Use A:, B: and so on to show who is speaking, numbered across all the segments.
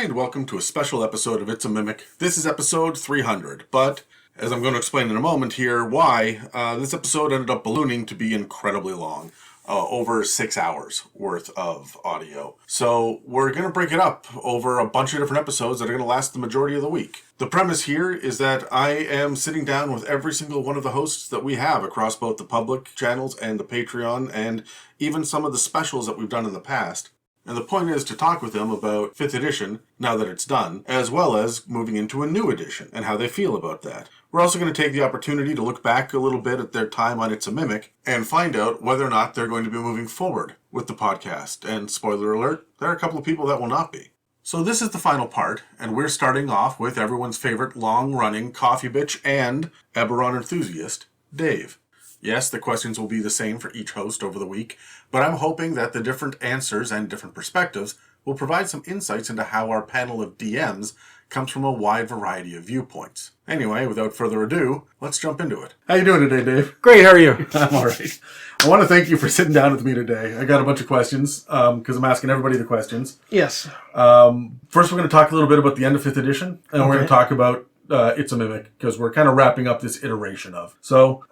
A: Hi, and welcome to a special episode of It's a Mimic. This is episode 300, but as I'm going to explain in a moment here why, this episode ended up ballooning to be incredibly long. Over 6 hours worth of audio. So we're going to break it up over a bunch of different episodes that are going to last the majority of the week. The premise here is that I am sitting down with every single one of the hosts that we have across both the public channels and the Patreon, and even some of the specials that we've done in the past. And the point is to talk with them about 5th edition, now that it's done, as well as moving into a new edition, and how they feel about that. We're also going to take the opportunity to look back a little bit at their time on It's a Mimic, and find out whether or not they're going to be moving forward with the podcast. And spoiler alert, there are a couple of people that will not be. So this is the final part, and we're starting off with everyone's favorite long-running coffee bitch and Eberron enthusiast, Dave. Yes, the questions will be the same for each host over the week, but I'm hoping that the different answers and different perspectives will provide some insights into how our panel of DMs comes from a wide variety of viewpoints. Anyway, without further ado, let's jump into it. How you doing today, Dave?
B: Great, how are you?
A: I'm all right. I want to thank you for sitting down with me today. I got a bunch of questions, because I'm asking everybody the questions.
B: Yes.
A: First, we're going to talk a little bit about the end of 5th edition, and we're going to talk about It's a Mimic, because we're kind of wrapping up this iteration of. So,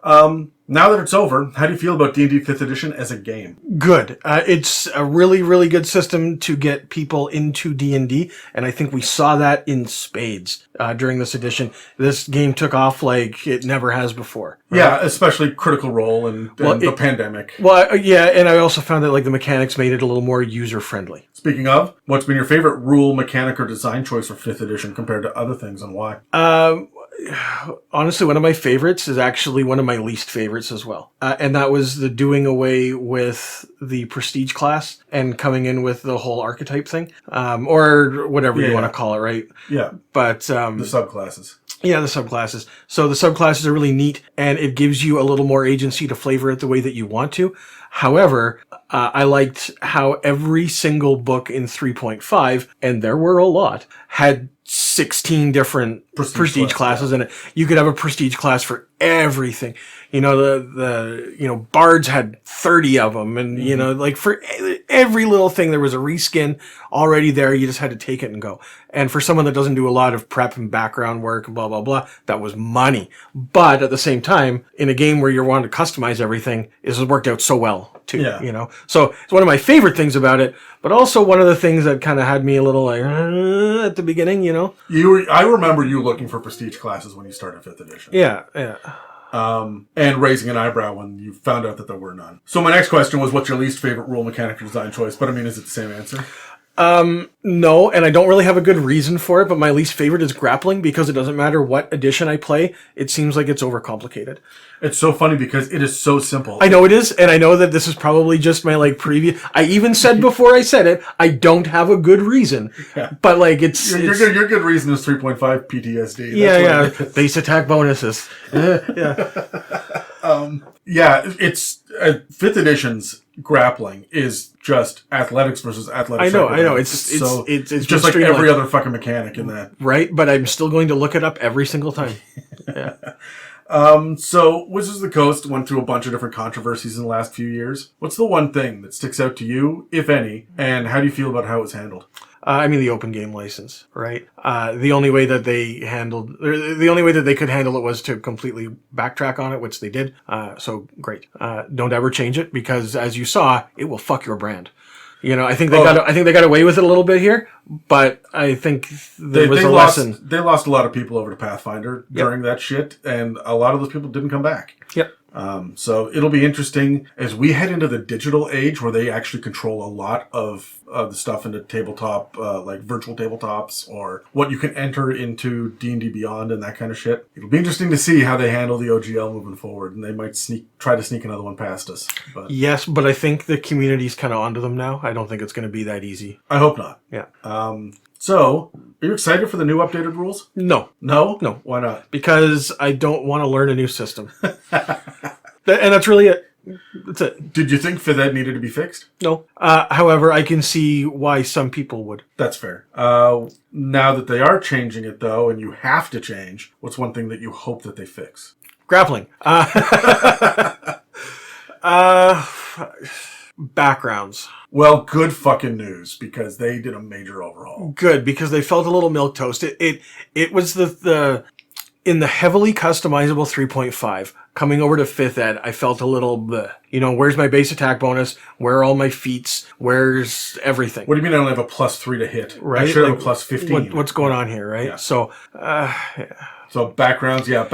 A: now that it's over, how do you feel about D&D 5th edition as a game?
B: Good. It's a really, really good system to get people into D&D, and I think we saw that in spades during this edition. This game took off like it never has before. Right?
A: Yeah, especially Critical Role and the pandemic.
B: Well, yeah, and I also found that like the mechanics made it a little more user-friendly.
A: Speaking of, what's been your favorite rule, mechanic, or design choice for 5th edition compared to other things, and why?
B: Honestly, one of my favorites is actually one of my least favorites as well. And that was the doing away with the prestige class and coming in with the whole archetype thing. Or whatever you want to call it, right?
A: Yeah.
B: But
A: the subclasses.
B: Yeah, the subclasses. So the subclasses are really neat, and it gives you a little more agency to flavor it the way that you want to. However, I liked how every single book in 3.5, and there were a lot, had 16 different prestige classes in it. You could have a prestige class for everything. You know, the bards had 30 of them, and you know, like for every little thing there was a reskin already there. You just had to take it and go. And for someone that doesn't do a lot of prep and background work and blah blah blah, that was money. But at the same time, in a game where you're wanting to customize everything, this has worked out so well too.
A: Yeah.
B: You know, so it's one of my favorite things about it, but also one of the things that kind of had me a little like at the beginning. You know,
A: I remember you looking for prestige classes when you started 5th edition.
B: Yeah, yeah.
A: And raising an eyebrow when you found out that there were none. So my next question was, what's your least favorite rule, mechanic, or design choice? But I mean, is it the same answer?
B: No, and I don't really have a good reason for it, but my least favorite is grappling, because it doesn't matter what edition I play, it seems like it's overcomplicated.
A: It's so funny because it is so simple.
B: I know it is, and I know that this is probably just my previous. I even said before I said it, I don't have a good reason. Yeah. But it's
A: your good reason is 3.5 PTSD.
B: Yeah. Base attack bonuses. Yeah.
A: It's 5th edition's grappling is just athletics versus athletics.
B: I know. It's
A: just like every other fucking mechanic in that.
B: Right, but I'm still going to look it up every single time. Yeah.
A: So Wizards of the Coast went through a bunch of different controversies in the last few years. What's the one thing that sticks out to you, if any, and how do you feel about how it was handled?
B: The open game license, right? The only way that they could handle it was to completely backtrack on it, which they did. So great. Don't ever change it, because as you saw, it will fuck your brand. You know, I think they got away with it a little bit here, but I think there was a lesson.
A: They lost a lot of people over to Pathfinder during that shit, and a lot of those people didn't come back.
B: Yep.
A: So it'll be interesting as we head into the digital age where they actually control a lot of the stuff into tabletop, like virtual tabletops, or what you can enter into D&D Beyond and that kind of shit. It'll be interesting to see how they handle the OGL moving forward, and they might try to sneak another one past us. But
B: yes, but I think the community's kind of onto them now. I don't think it's going to be that easy.
A: I hope not.
B: Yeah.
A: So, are you excited for the new updated rules?
B: No.
A: No?
B: No.
A: Why not?
B: Because I don't want to learn a new system. And that's really it. That's it.
A: Did you think 5th Ed needed to be fixed?
B: No. However, I can see why some people would.
A: That's fair. Now that they are changing it, though, and you have to change, what's one thing that you hope that they fix?
B: Grappling. Backgrounds.
A: Well, good fucking news, because they did a major overhaul.
B: Good, because they felt a little milquetoast. It was the in the heavily customizable 3.5 coming over to 5th ed. I felt a little bleh. Where's my base attack bonus? Where are all my feats? Where's everything?
A: What do you mean I only have a +3 to hit?
B: Right?
A: I should have a +15.
B: What's going on here, right?
A: Yeah.
B: So,
A: So backgrounds got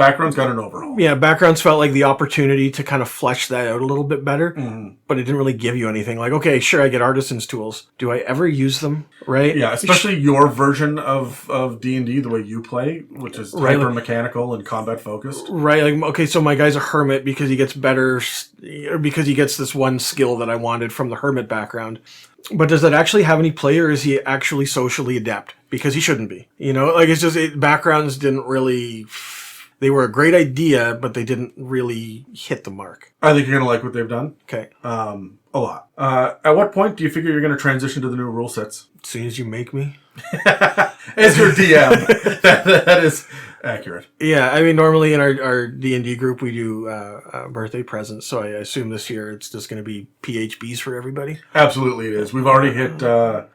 A: an overhaul.
B: Yeah, backgrounds felt like the opportunity to kind of flesh that out a little bit better, but it didn't really give you anything. Like, okay, sure, I get artisan's tools. Do I ever use them? Right?
A: Yeah, especially your version of D&D, the way you play, which is hyper mechanical and combat focused.
B: Right. Like, okay, so my guy's a hermit because he gets better, or because he gets this one skill that I wanted from the hermit background. But does that actually have any play, or is he actually socially adept? Because he shouldn't be. It's just backgrounds didn't really. They were a great idea, but they didn't really hit the mark.
A: I think you're gonna like what they've done.
B: Okay.
A: A lot. At what point do you figure you're gonna transition to the new rule sets?
B: As soon as you make me.
A: As your DM, that is accurate.
B: Yeah, I mean, normally in our D&D group we do birthday presents, so I assume this year it's just going to be PHBs for everybody.
A: Absolutely, it is. We've already hit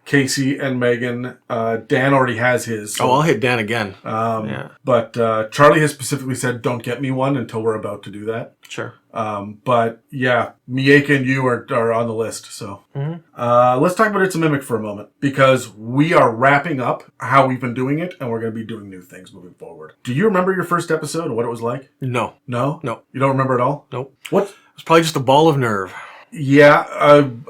A: Casey and Megan. Dan already has his. So,
B: I'll hit Dan again.
A: But Charlie has specifically said, "Don't get me one until we're about to do that."
B: Sure.
A: But yeah, Mieka and you are on the list. So let's talk about It's a Mimic for a moment, because we are wrapping up how we've been doing it, and we're going to be doing new things moving forward. Do you remember your first episode and what it was like?
B: No.
A: No?
B: No.
A: You don't remember at all?
B: Nope.
A: What?
B: It was probably just a ball of nerve.
A: Yeah,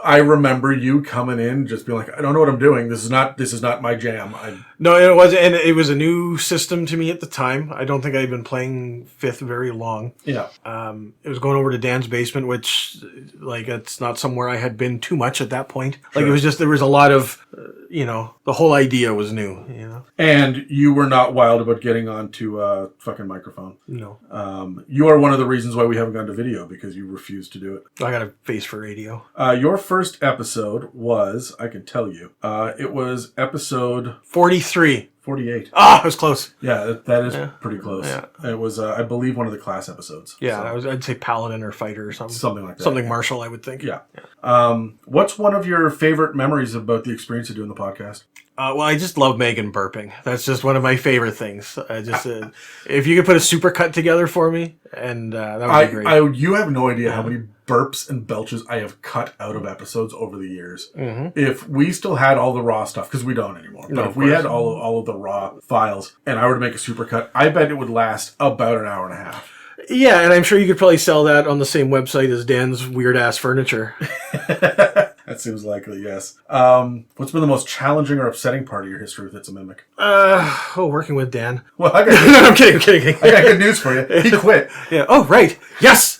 A: I remember you coming in just being like, I don't know what I'm doing. This is not my jam.
B: No, it wasn't, and it was a new system to me at the time. I don't think I'd been playing 5th very long.
A: Yeah.
B: It was going over to Dan's basement, which, it's not somewhere I had been too much at that point. Sure. It was just, there was a lot of, the whole idea was new,
A: And you were not wild about getting onto a fucking microphone.
B: No.
A: You are one of the reasons why we haven't gone to video, because you refused to do it.
B: I got a face for radio.
A: Your first episode was, I can tell you, it was episode
B: 43.
A: 48.
B: Ah, it was close.
A: Yeah, that is pretty close.
B: Yeah.
A: It was, I believe, one of the class episodes.
B: Yeah, so. I'd say paladin or fighter or something.
A: Something like that.
B: Something martial, I would think.
A: Yeah. What's one of your favorite memories about the experience of doing the podcast?
B: Well, I just love Megan burping. That's just one of my favorite things. I just, if you could put a supercut together for me, and that would be great.
A: You have no idea how many burps and belches I have cut out of episodes over the years. Mm-hmm. If we still had all the raw stuff, because we don't anymore, but if we had all of the raw files, and I were to make a supercut, I bet it would last about an hour and a half.
B: Yeah, and I'm sure you could probably sell that on the same website as Dan's weird-ass furniture.
A: That seems likely, yes. What's been the most challenging or upsetting part of your history with It's a Mimic?
B: Working with Dan.
A: Well, I got
B: no, I'm kidding.
A: I got good news for you. He quit.
B: Yeah. Oh, right. Yes.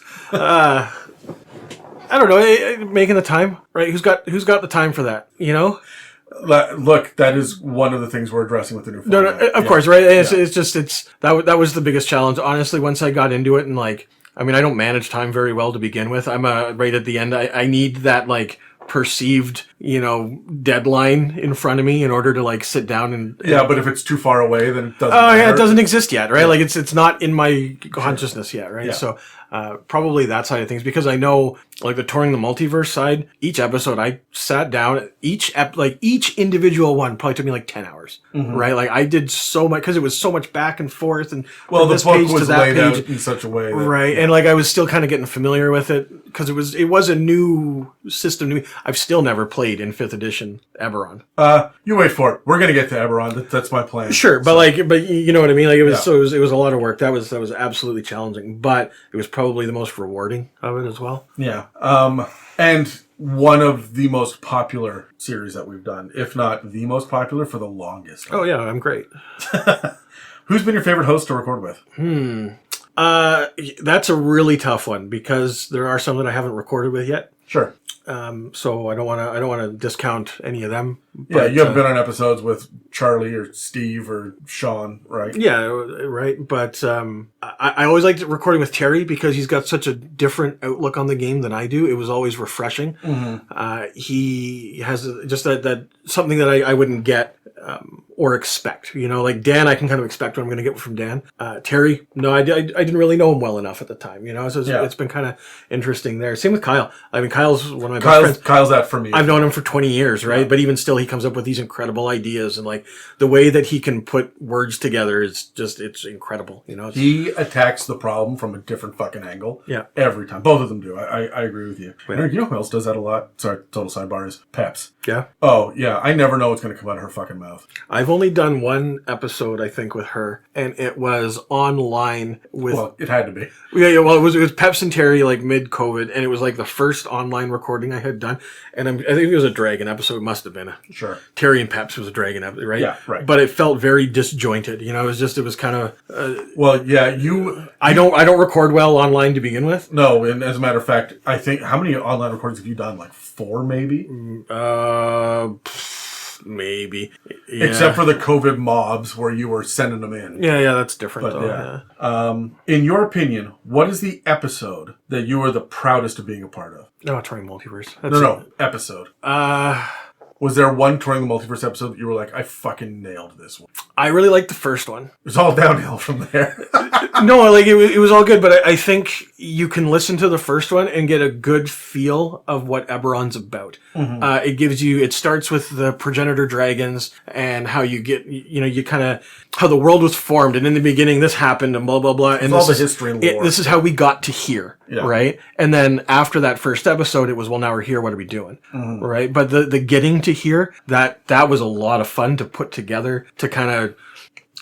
B: I don't know. Making the time, right? Who's got the time for that?
A: Look, that is one of the things we're addressing with the new format.
B: No, of course, right? That was the biggest challenge. Honestly, once I got into it, and I don't manage time very well to begin with. I'm right at the end. I need that perceived, deadline in front of me in order to sit down and
A: yeah. But if it's too far away, then it doesn't.
B: Oh yeah, it doesn't exist yet, right? Yeah. It's not in my consciousness yet, right? Yeah. So probably that side of things, because I know the touring the multiverse side. Each episode, I sat down. Each individual one probably took me 10 hours, right? I did so much because it was so much back and forth, and
A: the
B: this
A: book
B: page
A: was
B: to that
A: laid
B: page,
A: out in such a way, that,
B: right? And I was still kind of getting familiar with it because it was a new system to me. I've still never played in 5th edition Eberron.
A: You wait for it. We're gonna get to Eberron. That's my plan.
B: Sure, but but you know what I mean. It was it was a lot of work. That was absolutely challenging, but it was probably the most rewarding of it as well.
A: Yeah. And one of the most popular series that we've done, if not the most popular for the longest.
B: Oh yeah, I'm great.
A: Who's been your favorite host to record with?
B: That's a really tough one, because there are some that I haven't recorded with yet.
A: Sure.
B: So I don't want to discount any of them.
A: Yeah, you haven't been on episodes with Charlie or Steve or Sean, right? Yeah,
B: right. But I always liked recording with Terry, because he's got such a different outlook on the game than I do. It was always refreshing. Mm-hmm. He has just that something that I wouldn't get or expect. You know, like Dan, I can kind of expect what I'm going to get from Dan. Terry, no, I didn't really know him well enough at the time. You know, so it's been kind of interesting there. Same with Kyle. I mean, Kyle's one of my best friends.
A: Kyle's that for me.
B: I've known him for 20 years, right? Yeah. But even still, he comes up with these incredible ideas, and like the way that he can put words together is just, it's incredible. You know,
C: he attacks the problem from a different fucking angle.
B: Yeah.
C: Every time. Both of them do. I agree with you.
B: Yeah.
C: You know who else does that a lot? Sorry, total sidebar is Peps.
B: Yeah.
C: Oh, yeah. I never know what's going to come out of her fucking mouth.
B: I've only done one episode, I think, with her, and it was online with...
C: Well, it had to be.
B: Yeah, well, it was Peps and Terry, like, mid-COVID, and it was, like, the first online recording I had done, and I think it was a dragon episode. It must have been.
C: Sure.
B: Terry and Peps was a dragon episode, right?
C: Yeah, right.
B: But it felt very disjointed, you know? It was kind of...
C: well, yeah,
B: I don't record well online to begin with.
C: No, and as a matter of fact, I think... How many online recordings have you done? Like 4, maybe?
B: Maybe. Yeah.
C: Except for the COVID mobs where you were sending them in.
B: Yeah, that's different,
C: but,
B: though.
C: Yeah. In your opinion, what is the episode that you are the proudest of being a part of?
B: No, Touring Multiverse.
C: No, episode. Was there one Touring the Multiverse episode that you were like, I fucking nailed this one?
B: I really liked the first one.
C: It's all downhill from there.
B: No, like it was all good, but I think you can listen to the first one and get a good feel of what Eberron's about. Mm-hmm. It starts with the progenitor dragons and how you get, you kind of, how the world was formed, and in the beginning this happened and blah, blah, blah. And
C: all the history and lore.
B: This is how we got to here, right? And then after that first episode, it was, well, now we're here, what are we doing? Mm-hmm. Right? But the getting to here, that was a lot of fun to put together, to kind of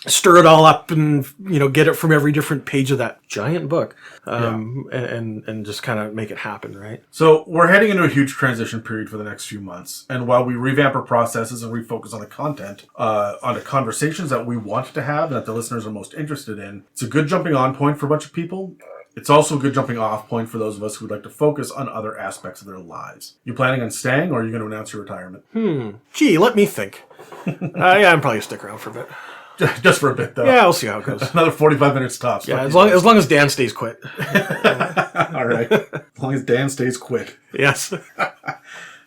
B: stir it all up and, get it from every different page of that giant book, and just kind of make it happen, right?
C: So we're heading into a huge transition period for the next few months. And while we revamp our processes and refocus on the content, on the conversations that we want to have and that the listeners are most interested in, it's a good jumping on point for a bunch of people. It's also a good jumping off point for those of us who would like to focus on other aspects of their lives. You planning on staying, or are you going to announce your retirement?
B: Gee, let me think. Yeah, I'm probably going to stick around for a bit.
C: Just for a bit, though.
B: Yeah, we'll see how it goes.
C: Another 45 minutes tops.
B: Yeah, as long as Dan stays quit.
C: All right. As long as Dan stays quit.
B: Yes.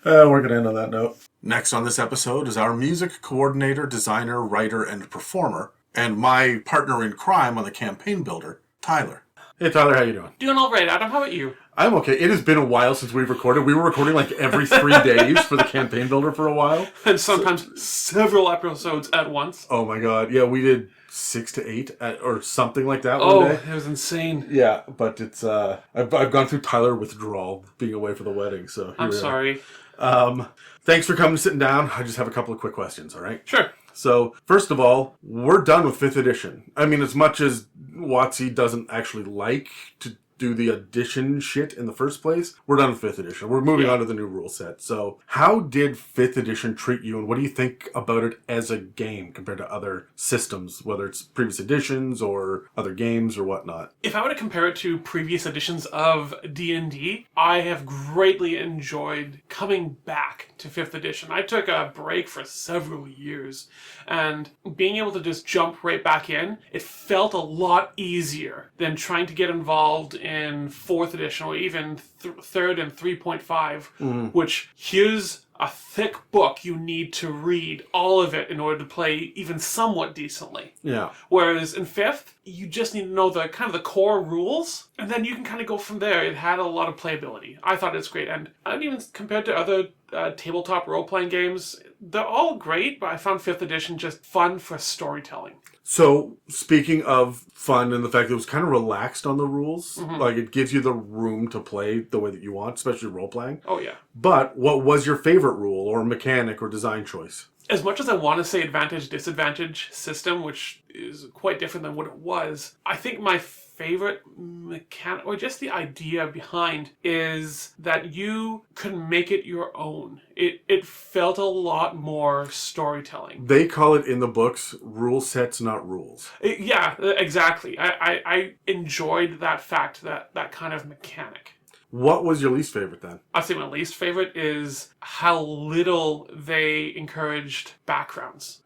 C: We're going to end on that note.
A: Next on this episode is our music coordinator, designer, writer, and performer, and my partner in crime on the campaign builder, Tyler.
C: Hey, Tyler, how you doing?
D: Doing all right, Adam. How about you?
C: I'm okay. It has been a while since we've recorded. We were recording like every 3 days for the campaign builder for a while.
D: And sometimes several episodes at once.
C: Oh my god. Yeah, we did 6 to 8 or something like that one day.
D: It was insane.
C: Yeah, but it's I've gone through Tyler withdrawal being away for the wedding, so
D: I'm sorry.
C: Thanks for coming and sitting down. I just have a couple of quick questions, all right?
D: Sure.
C: So, first of all, we're done with 5th edition. I mean, as much as WotC doesn't actually like to do the addition shit in the first place, we're done with 5th edition. We're moving on to the new rule set. So, how did 5th edition treat you, and what do you think about it as a game compared to other systems, whether it's previous editions or other games or whatnot?
D: If I were to compare it to previous editions of D&D, I have greatly enjoyed coming back to 5th edition. I took a break for several years, and being able to just jump right back in, it felt a lot easier than trying to get involved in 4th edition or even 3rd and 3.5, which here's a thick book you need to read all of it in order to play even somewhat decently.
C: Yeah.
D: Whereas in 5th, you just need to know the kind of the core rules, and then you can kind of go from there. It had a lot of playability. I thought it's great, and I don't even compared to other tabletop role-playing games, they're all great, but I found 5th edition just fun for storytelling.
C: So, speaking of fun and the fact that it was kind of relaxed on the rules, like it gives you the room to play the way that you want, especially role-playing.
D: Oh, yeah.
C: But what was your favorite rule or mechanic or design choice?
D: As much as I want to say advantage-disadvantage system, which is quite different than what it was, I think my favorite mechanic, or just the idea behind, is that you can make it your own. It felt a lot more storytelling.
C: They call it in the books rule sets, not rules.
D: Yeah, exactly. I enjoyed that fact, that kind of mechanic.
C: What was your least favorite then?
D: I'd say my least favorite is how little they encouraged backgrounds.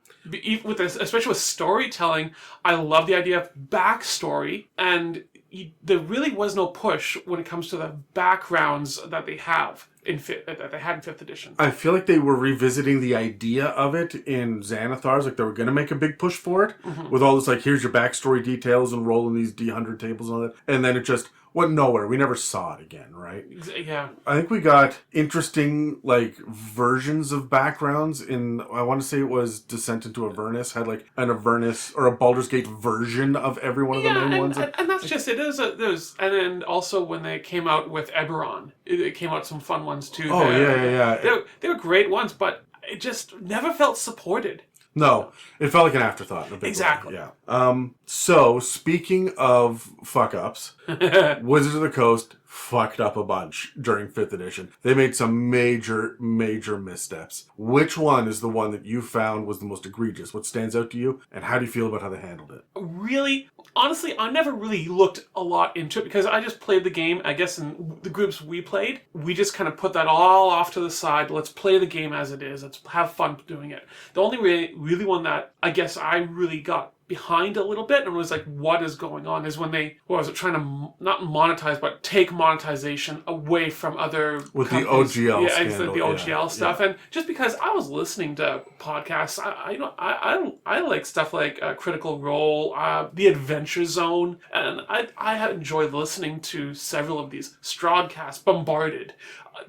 D: With this, especially with storytelling, I love the idea of backstory, and there really was no push when it comes to the backgrounds that they have that they had in 5th edition.
C: I feel like they were revisiting the idea of it in Xanathar's, like they were going to make a big push for it, with all this, like, here's your backstory details and rolling these D100 tables and all that, and then it just went nowhere. We never saw it again, right?
D: Yeah.
C: I think we got interesting, like, versions of backgrounds in, I want to say it was Descent into Avernus, had, like, an Avernus or a Baldur's Gate version of every one of the main ones.
D: And that's just it. And then also when they came out with Eberron, it came out some fun ones too.
C: Oh, yeah.
D: They were great ones, but it just never felt supported.
C: No, it felt like an afterthought. In a big
D: Exactly.
C: way. Yeah. So, speaking of fuck-ups, Wizards of the Coast fucked up a bunch during 5th edition. They made some major missteps. Which one is the one that you found was the most egregious? What stands out to you? And how do you feel about how they handled it?
D: Really, honestly, I never really looked a lot into it because I just played the game. I guess in the groups we played, we just kind of put that all off to the side. Let's play the game as it is. Let's have fun doing it. The only really one that I guess I really got behind a little bit and was like, what is going on, is when they trying to not monetize but take monetization away from other
C: with
D: companies.
C: The OGL scandal.
D: Exactly, the OGL stuff. And just because I was listening to podcasts, I like stuff like Critical Role, The Adventure Zone, and I enjoyed listening to several of these Strodcasts. Bombarded.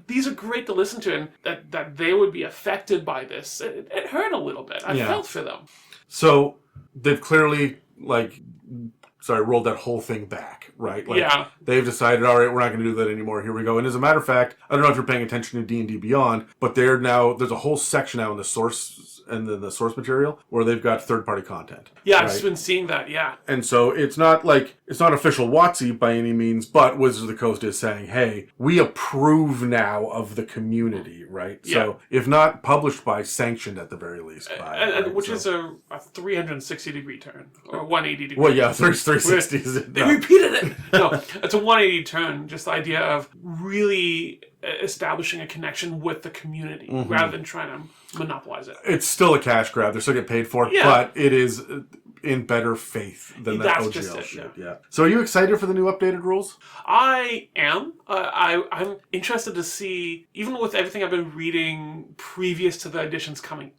D: These are great to listen to, and that they would be affected by this. It hurt a little bit. I felt for them.
C: So they've clearly, rolled that whole thing back, right? They've decided, all right, we're not going to do that anymore. Here we go. And as a matter of fact, I don't know if you're paying attention to D&D Beyond, but there's a whole section now in the source and the source material where they've got third-party content.
D: Yeah,
C: right?
D: I've just been seeing that, yeah.
C: And so it's not official WotC by any means, but Wizards of the Coast is saying, hey, we approve now of the community, right?
D: Yeah.
C: So if not published by, sanctioned at the very least by.
D: Which is a 360-degree turn, or 180-degree.
C: Well, yeah, 360 is it.
D: They repeated it! No, it's a 180 turn, just the idea of really establishing a connection with the community rather than trying to monopolize it.
C: It's still a cash grab. They're still getting paid for it, but it is in better faith than that OGL
D: just it,
C: shit. Yeah. So are you excited for the new updated rules?
D: I am. I'm interested to see, even with everything I've been reading previous to the editions coming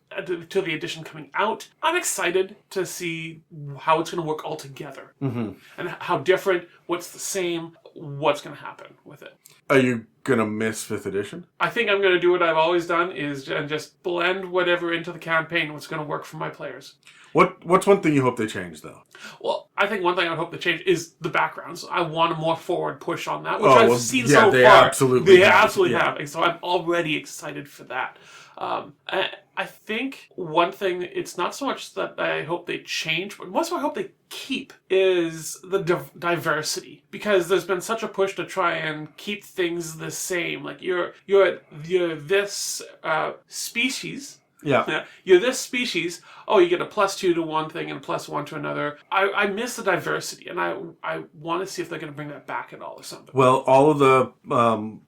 D: out, I'm excited to see how it's going to work all together. And how different, what's the same, what's going to happen with it.
C: Are you going to miss 5th edition?
D: I think I'm going to do what I've always done, is just blend whatever into the campaign, what's going to work for my players.
C: What's one thing you hope they change, though?
D: Well, I think one thing I would hope to change is the backgrounds. I want a more forward push on that, which I've seen so far. They absolutely have. And so I'm already excited for that. I think one thing, it's not so much that I hope they change, but most of what I hope they keep is the diversity. Because there's been such a push to try and keep things the same. Like, you're this species.
C: Yeah.
D: You're this species. Oh, you get a +2 to one thing and a +1 to another. I miss the diversity, and I want to see if they're going to bring that back at all or something.
C: Well, all of the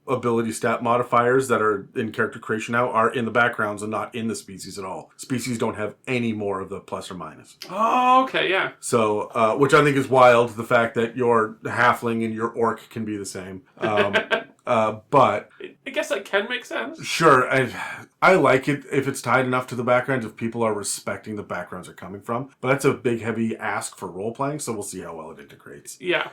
C: ability stat modifiers that are in character creation now are in the backgrounds and not in the species at all. Species don't have any more of the plus or minus.
D: Oh, okay, yeah.
C: So, which I think is wild, the fact that your halfling and your orc can be the same. But
D: I guess that can make sense.
C: Sure, I like it if it's tied enough to the backgrounds, if people are respecting the backgrounds they're coming from. But that's a big, heavy ask for role-playing, so we'll see how well it integrates.
D: Yeah.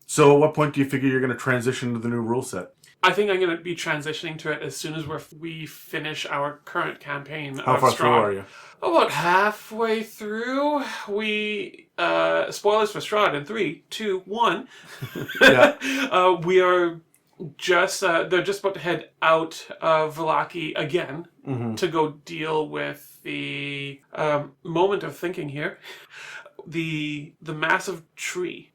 C: So at what point do you figure you're going to transition to the new rule set?
D: I think I'm going to be transitioning to it as soon as we finish our current campaign.
C: How far through are you?
D: About halfway through. We spoilers for Strahd in 3, 2, 1.
C: Yeah.
D: We are just they're just about to head out of Vallaki again to go deal with the moment of thinking here. The massive tree.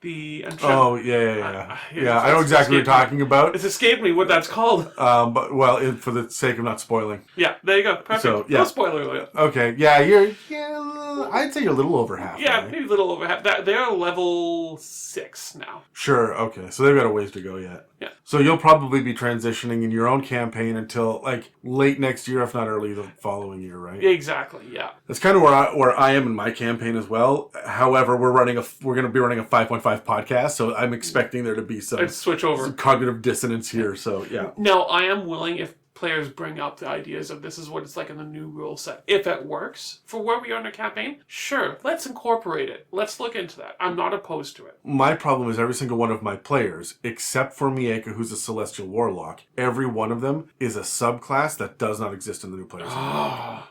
C: Oh, yeah. I know exactly what you're talking about.
D: It's escaped me what that's called.
C: But for the sake of not spoiling.
D: Yeah, there you go. Perfect.
C: So, yeah.
D: No spoiler alert.
C: Okay, I'd say you're a little over half.
D: Yeah, maybe a little over half. They're level 6 now.
C: Sure, okay. So they've got a ways to go yet.
D: Yeah.
C: So you'll probably be transitioning in your own campaign until like late next year, if not early the following year, right?
D: Exactly. Yeah.
C: That's kind of where I am in my campaign as well. However, we're going to be running a 5.5 podcast, so I'm expecting there to be
D: I'd switch over.
C: some cognitive dissonance here. So yeah.
D: Now, I am willing if players bring up the ideas of this is what it's like in the new rule set. If it works for where we are in the campaign, sure, let's incorporate it. Let's look into that. I'm not opposed to it.
C: My problem is every single one of my players, except for Mieka, who's a Celestial Warlock, every one of them is a subclass that does not exist in the new players.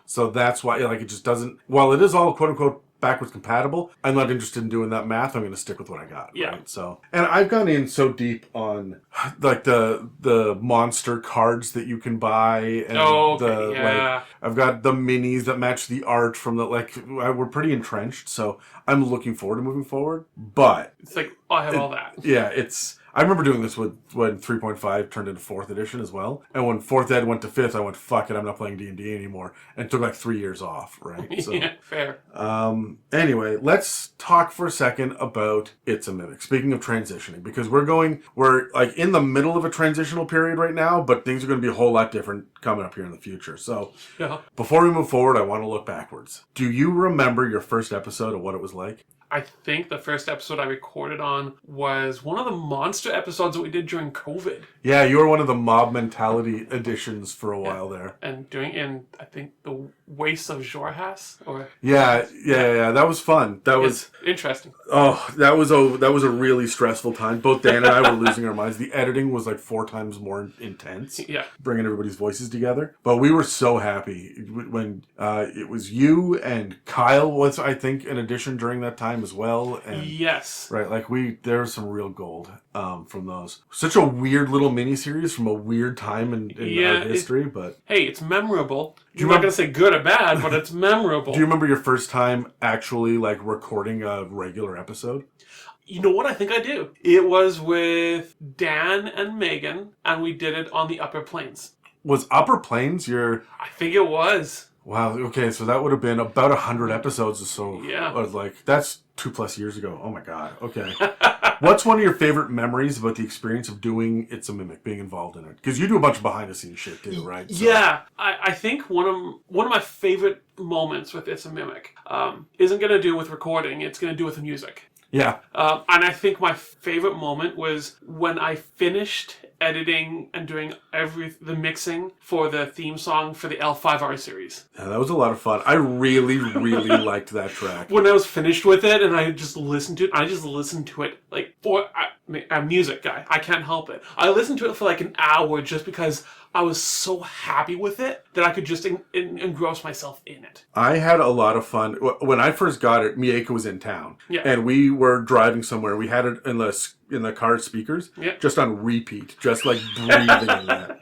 C: So that's why, like, it just doesn't. While it is all quote unquote backwards compatible, I'm not interested in doing that math. I'm going to stick with what I got.
D: Yeah.
C: Right? So, and I've gone in so deep on like the monster cards that you can buy, and like I've got the minis that match the art from the we're pretty entrenched. So I'm looking forward to moving forward. But
D: it's like I have all that.
C: Yeah, I remember doing this when 3.5 turned into 4th edition as well. And when 4th ed went to 5th, I went, fuck it, I'm not playing D&D anymore. And took like 3 years off, right? So,
D: yeah, fair.
C: Anyway, let's talk for a second about It's a Mimic. Speaking of transitioning, because we're like in the middle of a transitional period right now, but things are going to be a whole lot different coming up here in the future. So before we move forward, I want to look backwards. Do you remember your first episode of what it was like?
D: I think the first episode I recorded on was one of the monster episodes that we did during COVID.
C: Yeah, you were one of the mob mentality editions for a while there.
D: And I think, the Waste of Jorhas?
C: Yeah. That was fun. That was
D: interesting.
C: Oh, that was a really stressful time. Both Dan and I were losing our minds. The editing was like 4 times more intense.
D: Yeah.
C: Bringing everybody's voices together. But we were so happy when it was you and Kyle was, I think, an addition during that time as well. And,
D: yes.
C: Right, like there was some real gold from those. Such a weird little mini-series from a weird time in our history, but...
D: Hey, it's memorable. I'm not going to say good or bad, but it's memorable.
C: Do you remember your first time actually, like, recording a regular episode?
D: You know what? I think I do. It was with Dan and Megan, and we did it on the Upper Plains.
C: Was Upper Plains your...
D: I think it was.
C: Wow, okay, so that would have been about 100 episodes or so.
D: Yeah.
C: I was like, that's 2+ years ago. Oh my god, okay. What's one of your favorite memories about the experience of doing It's a Mimic, being involved in it? Because you do a bunch of behind-the-scenes shit too, right? So.
D: Yeah, I think one of my favorite moments with It's a Mimic isn't going to do with recording, it's going to do with the music.
C: Yeah.
D: And I think my favorite moment was when I finished editing and doing the mixing for the theme song for the L5R series.
C: Yeah, that was a lot of fun. I really, really liked that track.
D: When I was finished with it and I just listened to it, like, I'm a music guy. I can't help it. I listened to it for like an hour just because I was so happy with it that I could just engross myself in it.
C: I had a lot of fun. When I first got it, Mieka was in town.
D: Yeah.
C: And we were driving somewhere. We had it in the car speakers,
D: yeah,
C: just on repeat, just like breathing in that.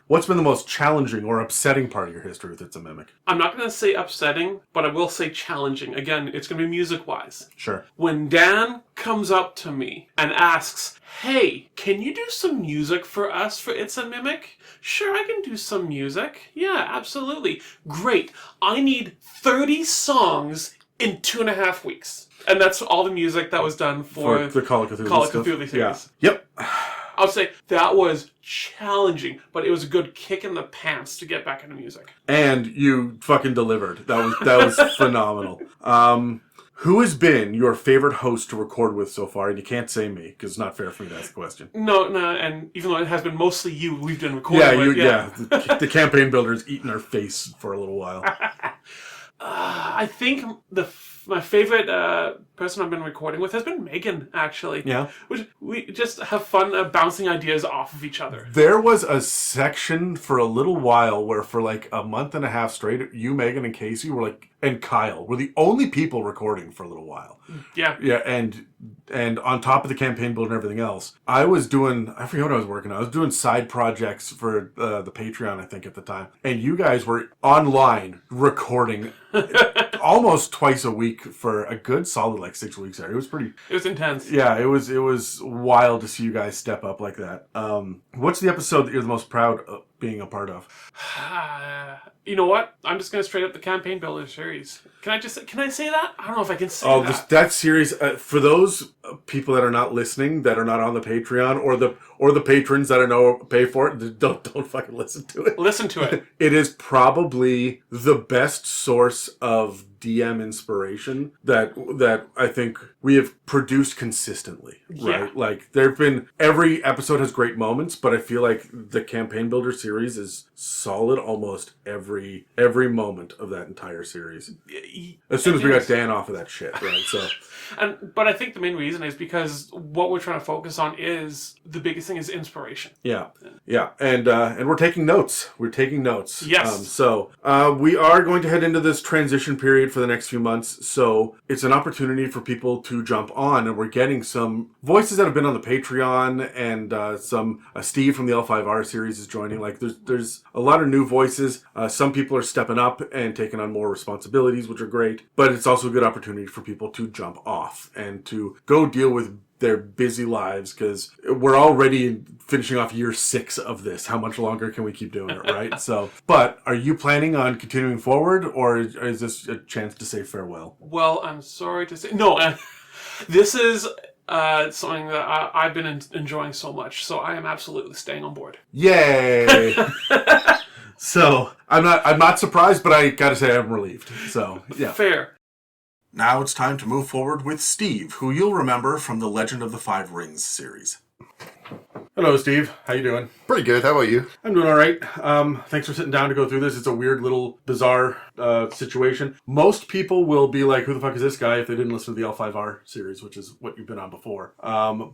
C: What's been the most challenging or upsetting part of your history with It's a Mimic?
D: I'm not going to say upsetting, but I will say challenging. Again, it's going to be music-wise.
C: Sure.
D: When Dan comes up to me and asks, hey, can you do some music for us for It's a Mimic? Sure, I can do some music. Yeah, absolutely. Great. I need 30 songs in 2.5 weeks. And that's all the music that was done for
C: the Call of Cthulhu
D: series.
C: Yeah. Yep.
D: I would say that was challenging, but it was a good kick in the pants to get back into music.
C: And you fucking delivered. That was phenomenal. Who has been your favorite host to record with so far? And you can't say me, because it's not fair for me to ask the question.
D: No, and even though it has been mostly you, we've been recording with.
C: The campaign builder's eaten our face for a little while.
D: I think my favorite person I've been recording with has been Megan, actually.
C: Yeah.
D: We just have fun bouncing ideas off of each other.
C: There was a section for a little while where for like a month and a half straight, you, Megan, and Casey were like, and Kyle were the only people recording for a little while.
D: Yeah.
C: Yeah, and on top of the campaign build and everything else, I forget what I was working on. I was doing side projects for the Patreon, I think, at the time. And you guys were online recording almost twice a week for a good solid like 6 weeks there. It was
D: intense.
C: Yeah, it was wild to see you guys step up like that. What's the episode that you're the most proud of being a part of?
D: You know what? I'm just going to straight up the campaign builder series. Can I say that? I don't know if I can say that.
C: That series, for those people that are not listening, that are not on the Patreon, or the patrons that I know pay for it, don't fucking listen to it.
D: Listen to it.
C: It is probably the best source of DM inspiration that I think we have produced consistently, right?
D: Yeah.
C: Like there've been, every episode has great moments, but I feel like the Campaign Builder series is solid almost every moment of that entire series. As soon as we got Dan off of that shit, right? So
D: But I think the main reason is because what we're trying to focus on is the biggest thing is inspiration.
C: yeah, and we're taking notes. We're taking notes.
D: Yes.
C: So we are going to head into this transition period for the next few months. So it's an opportunity for people to jump on, and we're getting some voices that have been on the Patreon, and some Steve from the L5R series is joining. Like there's a lot of new voices. Some people are stepping up and taking on more responsibilities, which are great. But it's also a good opportunity for people to jump off and to go deal with their busy lives, because we're already finishing off year 6 of this. How much longer can we keep doing it, right? So, but are you planning on continuing forward, or is this a chance to say farewell?
D: Well, I'm sorry to say no. This is something that I've been enjoying so much, so I am absolutely staying on board.
C: Yay! So I'm not surprised, but I gotta say I'm relieved. So yeah,
D: Fair.
A: Now it's time to move forward with Steve, who you'll remember from the Legend of the Five Rings series.
C: Hello, Steve. How you doing?
E: Pretty good. How about you?
C: I'm doing all right. Thanks for sitting down to go through this. It's a weird little bizarre situation. Most people will be like, who the fuck is this guy, if they didn't listen to the L5R series, which is what you've been on before.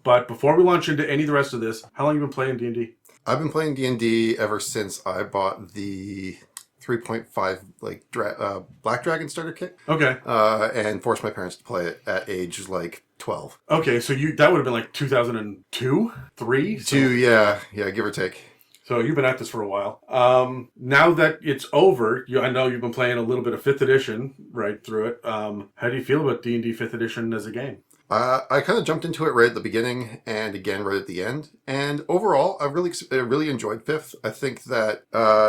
C: But before we launch into any of the rest of this, how long have you been playing D&D?
E: I've been playing D&D ever since I bought the 3.5 Black Dragon starter kit.
C: Okay.
E: And forced my parents to play it at age 12.
C: Okay, so that would have been like 2002, 3? So,
E: 2, yeah, give or take.
C: So you've been at this for a while. Now that it's over, I know you've been playing a little bit of 5th edition right through it. How do you feel about D&D 5th edition as a game?
E: I kind of jumped into it right at the beginning and again right at the end. And overall, I really enjoyed 5th. I think that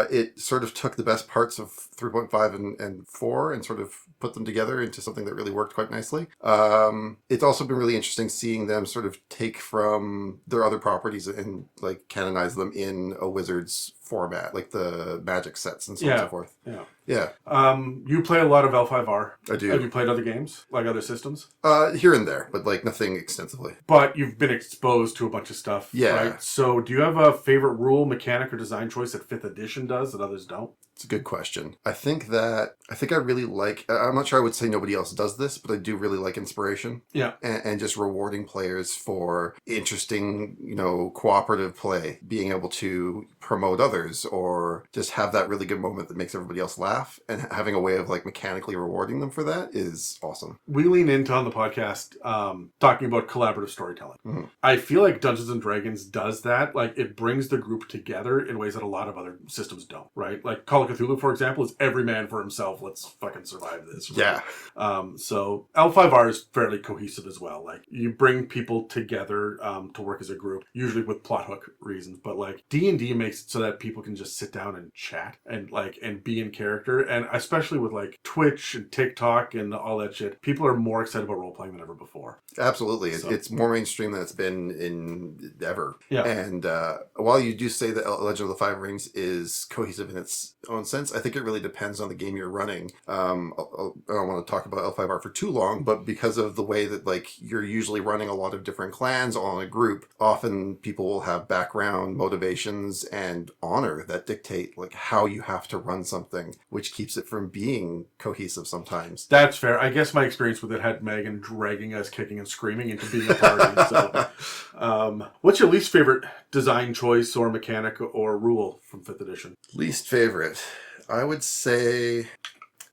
E: it sort of took the best parts of 3.5 and 4 and sort of put them together into something that really worked quite nicely. It's also been really interesting seeing them sort of take from their other properties and like canonize them in a Wizards format, like the Magic sets and so on and so forth.
C: Yeah. You play a lot of L5R.
E: I do.
C: Have you played other games, like other systems?
E: Here and there, but like nothing extensively.
C: But you've been exposed to a bunch of stuff, right? So do you have a favorite rule, mechanic, or design choice that 5th edition does that others don't?
E: It's a good question. I think I really like, I'm not sure I would say nobody else does this, but I do really like inspiration.
C: Yeah.
E: And just rewarding players for interesting, cooperative play, being able to promote others or just have that really good moment that makes everybody else laugh, and having a way of like mechanically rewarding them for that is awesome.
C: We lean into on the podcast talking about collaborative storytelling.
E: Mm-hmm.
C: I feel like Dungeons and Dragons does that. Like it brings the group together in ways that a lot of other systems don't, right? Like Call of Cthulhu, for example, is every man for himself. Let's fucking survive this. Right?
E: Yeah.
C: So L5R is fairly cohesive as well. Like you bring people together to work as a group, usually with plot hook reasons. But like D&D makes it so that people can just sit down and chat and be in character. And especially with like Twitch and TikTok and all that shit, people are more excited about role playing than ever before.
E: Absolutely.
C: So.
E: It's more mainstream than it's been in ever.
C: Yeah.
E: And while you do say that Legend of the Five Rings is cohesive in its own sense, I think it really depends on the game you're running. I don't want to talk about L5R for too long, but because of the way that like you're usually running a lot of different clans all in a group, often people will have background motivations and honor that dictate like how you have to run something, which keeps it from being cohesive sometimes.
C: That's fair. I guess my experience with it had Megan dragging us kicking and screaming into being a party. So, what's your least favorite design choice or mechanic or rule from 5th edition?
E: Least favorite, I would say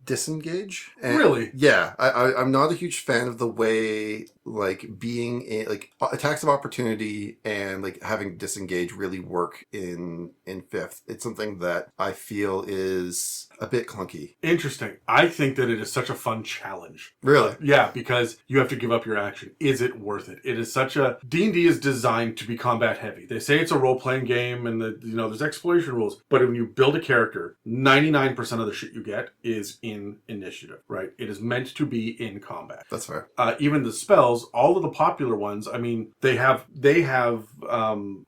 E: disengage. And
C: really?
E: Yeah. I'm not a huge fan of the way like being in like attacks of opportunity and like having disengage really work in 5th. It's something that I feel is a bit clunky.
C: Interesting. I think that it is such a fun challenge.
E: Really?
C: Yeah, because you have to give up your action. Is it worth it? It is such a... D&D is designed to be combat heavy. They say it's a role-playing game and there's exploration rules, but when you build a character, 99% of the shit you get is in initiative, right? It is meant to be in combat.
E: That's fair.
C: Even the spells models, all of the popular ones, I mean, they have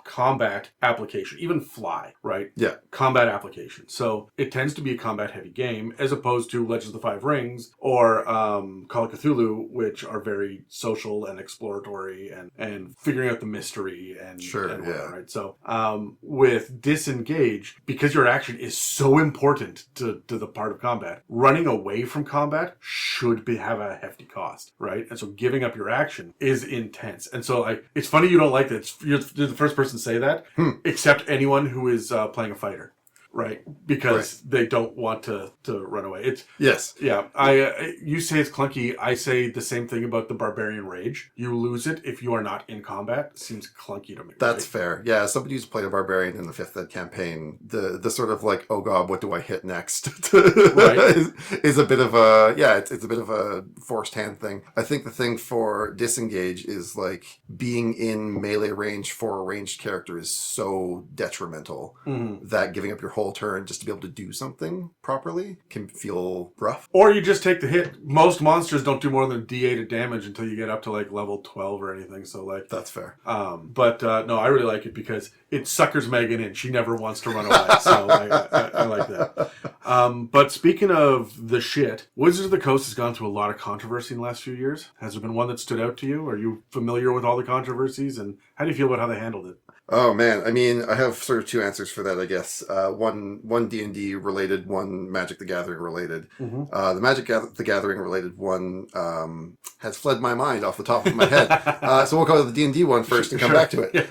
C: combat application, even Fly, right?
E: Yeah.
C: Combat application. So it tends to be a combat heavy game as opposed to Legends of the Five Rings or Call of Cthulhu, which are very social and exploratory and figuring out the mystery and whatnot, right? So with Disengage, because your action is so important to the part of combat, running away from combat should have a hefty cost, right? And so giving up your action is intense. And so it's funny you don't like that. You're the first person to say that, except anyone who is playing a fighter. Right, because they don't want to run away. It's yeah. You say it's clunky. I say the same thing about the Barbarian Rage. You lose it if you are not in combat. It seems clunky to me.
E: That's fair. Yeah, somebody who's played a Barbarian in the 5th Ed campaign, the sort of like, oh god, what do I hit next? is a bit of a it's a bit of a forced hand thing. I think the thing for Disengage is like being in melee range for a ranged character is so detrimental that giving up your whole turn just to be able to do something properly can feel rough.
C: Or you just take the hit. Most monsters don't do more than D8 of damage until you get up to like level 12 or anything. So like
E: that's fair.
C: But no, I really like it because it suckers Megan in. She never wants to run away. So I like that. But speaking of the shit, Wizards of the Coast has gone through a lot of controversy in the last few years. Has there been one that stood out to you? Are you familiar with all the controversies? And how do you feel about how they handled it?
E: Oh man, I mean, I have sort of two answers for that, I guess. One D&D related, one Magic the Gathering related. The Magic the Gathering related one has fled my mind off the top of my head. So we'll go to the D&D one first and come back to it.
C: Yeah,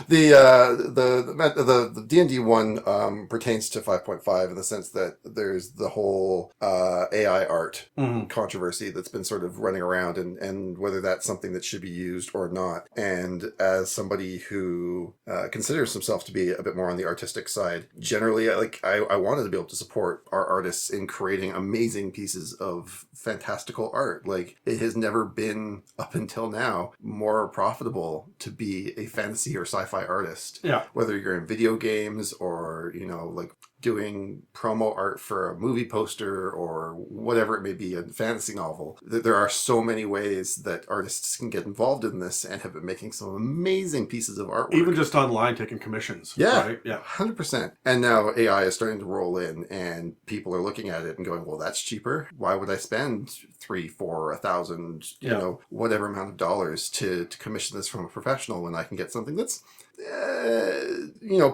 E: the D&D one pertains to 5.5 in the sense that there's the whole AI art controversy that's been sort of running around and whether that's something that should be used or not. And as somebody who considers himself to be a bit more on the artistic side, generally I wanted to be able to support our artists in creating amazing pieces of fantastical art. Like, it has never been up until now more profitable to be a fantasy or sci-fi artist.
C: Yeah.
E: Whether you're in video games or, like doing promo art for a movie poster or whatever it may be, a fantasy novel. There are so many ways that artists can get involved in this and have been making some amazing pieces of artwork.
C: Even just online taking commissions.
E: Yeah,
C: right? Yeah,
E: 100%. And now AI is starting to roll in and people are looking at it and going, well, that's cheaper. Why would I spend $3,000, $4,000, $1,000, whatever amount of dollars to commission this from a professional when I can get something that's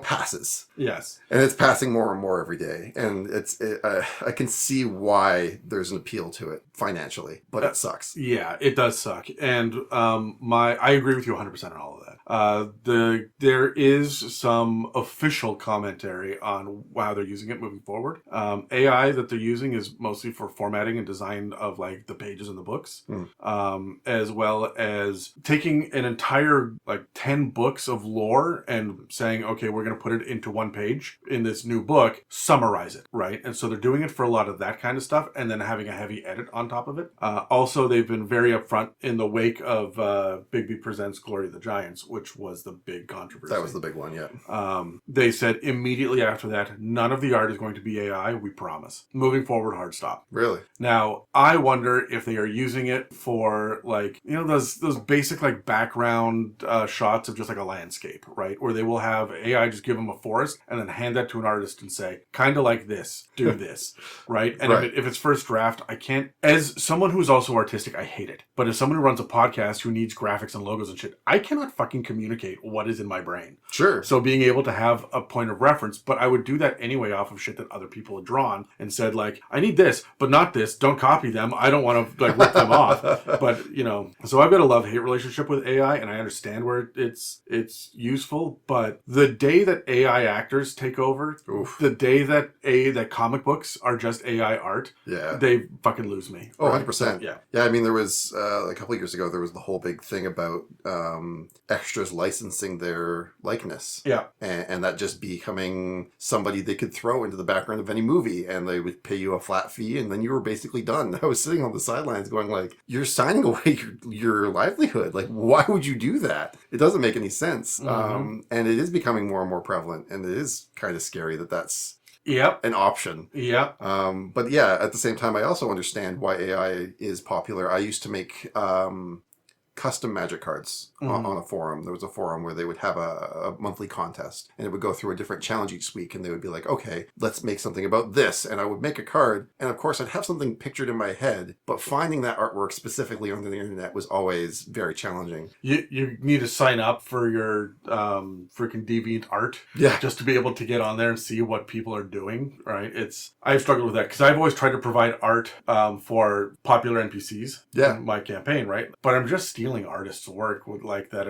E: passes.
C: Yes.
E: And it's passing more and more every day. And I can see why there's an appeal to it financially, but it sucks.
C: Yeah, it does suck. And I agree with you 100% on all of that. There is some official commentary on how they're using it moving forward. AI that they're using is mostly for formatting and design of like the pages in the books, as well as taking an entire 10 books of lore and saying, okay, we're going to put it into one page in this new book, summarize it, right? And so they're doing it for a lot of that kind of stuff and then having a heavy edit on top of it. Also, they've been very upfront in the wake of Bigby Presents Glory of the Giants, which was the big controversy.
E: That was the big one, yeah.
C: They said immediately after that, none of the art is going to be AI, we promise. Moving forward, hard stop.
E: Really?
C: Now, I wonder if they are using it for those basic background shots of just like a landscape, right? Where they will have AI just give them a forest and then hand that to an artist and say, kind of like this, do this, right? And
E: right.
C: If it's first draft, I can't, as someone who's also artistic, I hate it. But as someone who runs a podcast who needs graphics and logos and shit, I cannot fucking communicate what is in my brain.
E: Sure.
C: So being able to have a point of reference, but I would do that anyway off of shit that other people had drawn and said I need this, but not this. Don't copy them. I don't want to rip them off. But so I've got a love-hate relationship with AI, and I understand where it's useful. But the day that AI actors take over, the day that comic books are just AI art, they fucking lose me.
E: Oh,
C: right?
E: 100%.
C: Yeah.
E: Yeah, I mean, there was a couple of years ago, there was the whole big thing about extras licensing their likeness.
C: Yeah.
E: And that just becoming somebody they could throw into the background of any movie, and they would pay you a flat fee, and then you were basically done. I was sitting on the sidelines going you're signing away your livelihood. Why would you do that? It doesn't make any sense. And it is becoming more and more prevalent, and it is kind of scary that that's
D: Yep.
E: an option.
D: Yep.
E: But yeah, at the same time, I also understand why AI is popular. I used to make custom magic cards on a forum. There was a forum where they would have a monthly contest, and it would go through a different challenge each week, and they would be like, okay, let's make something about this. And I would make a card, and of course I'd have something pictured in my head, but finding that artwork specifically on the internet was always very challenging.
C: You need to sign up for your freaking deviant art,
E: Yeah.
C: just to be able to get on there and see what people are doing. Right? I've struggled with that because I've always tried to provide art for popular NPCs.
E: Yeah.
C: In my campaign, right? But I'm just stealing artists' work with like that.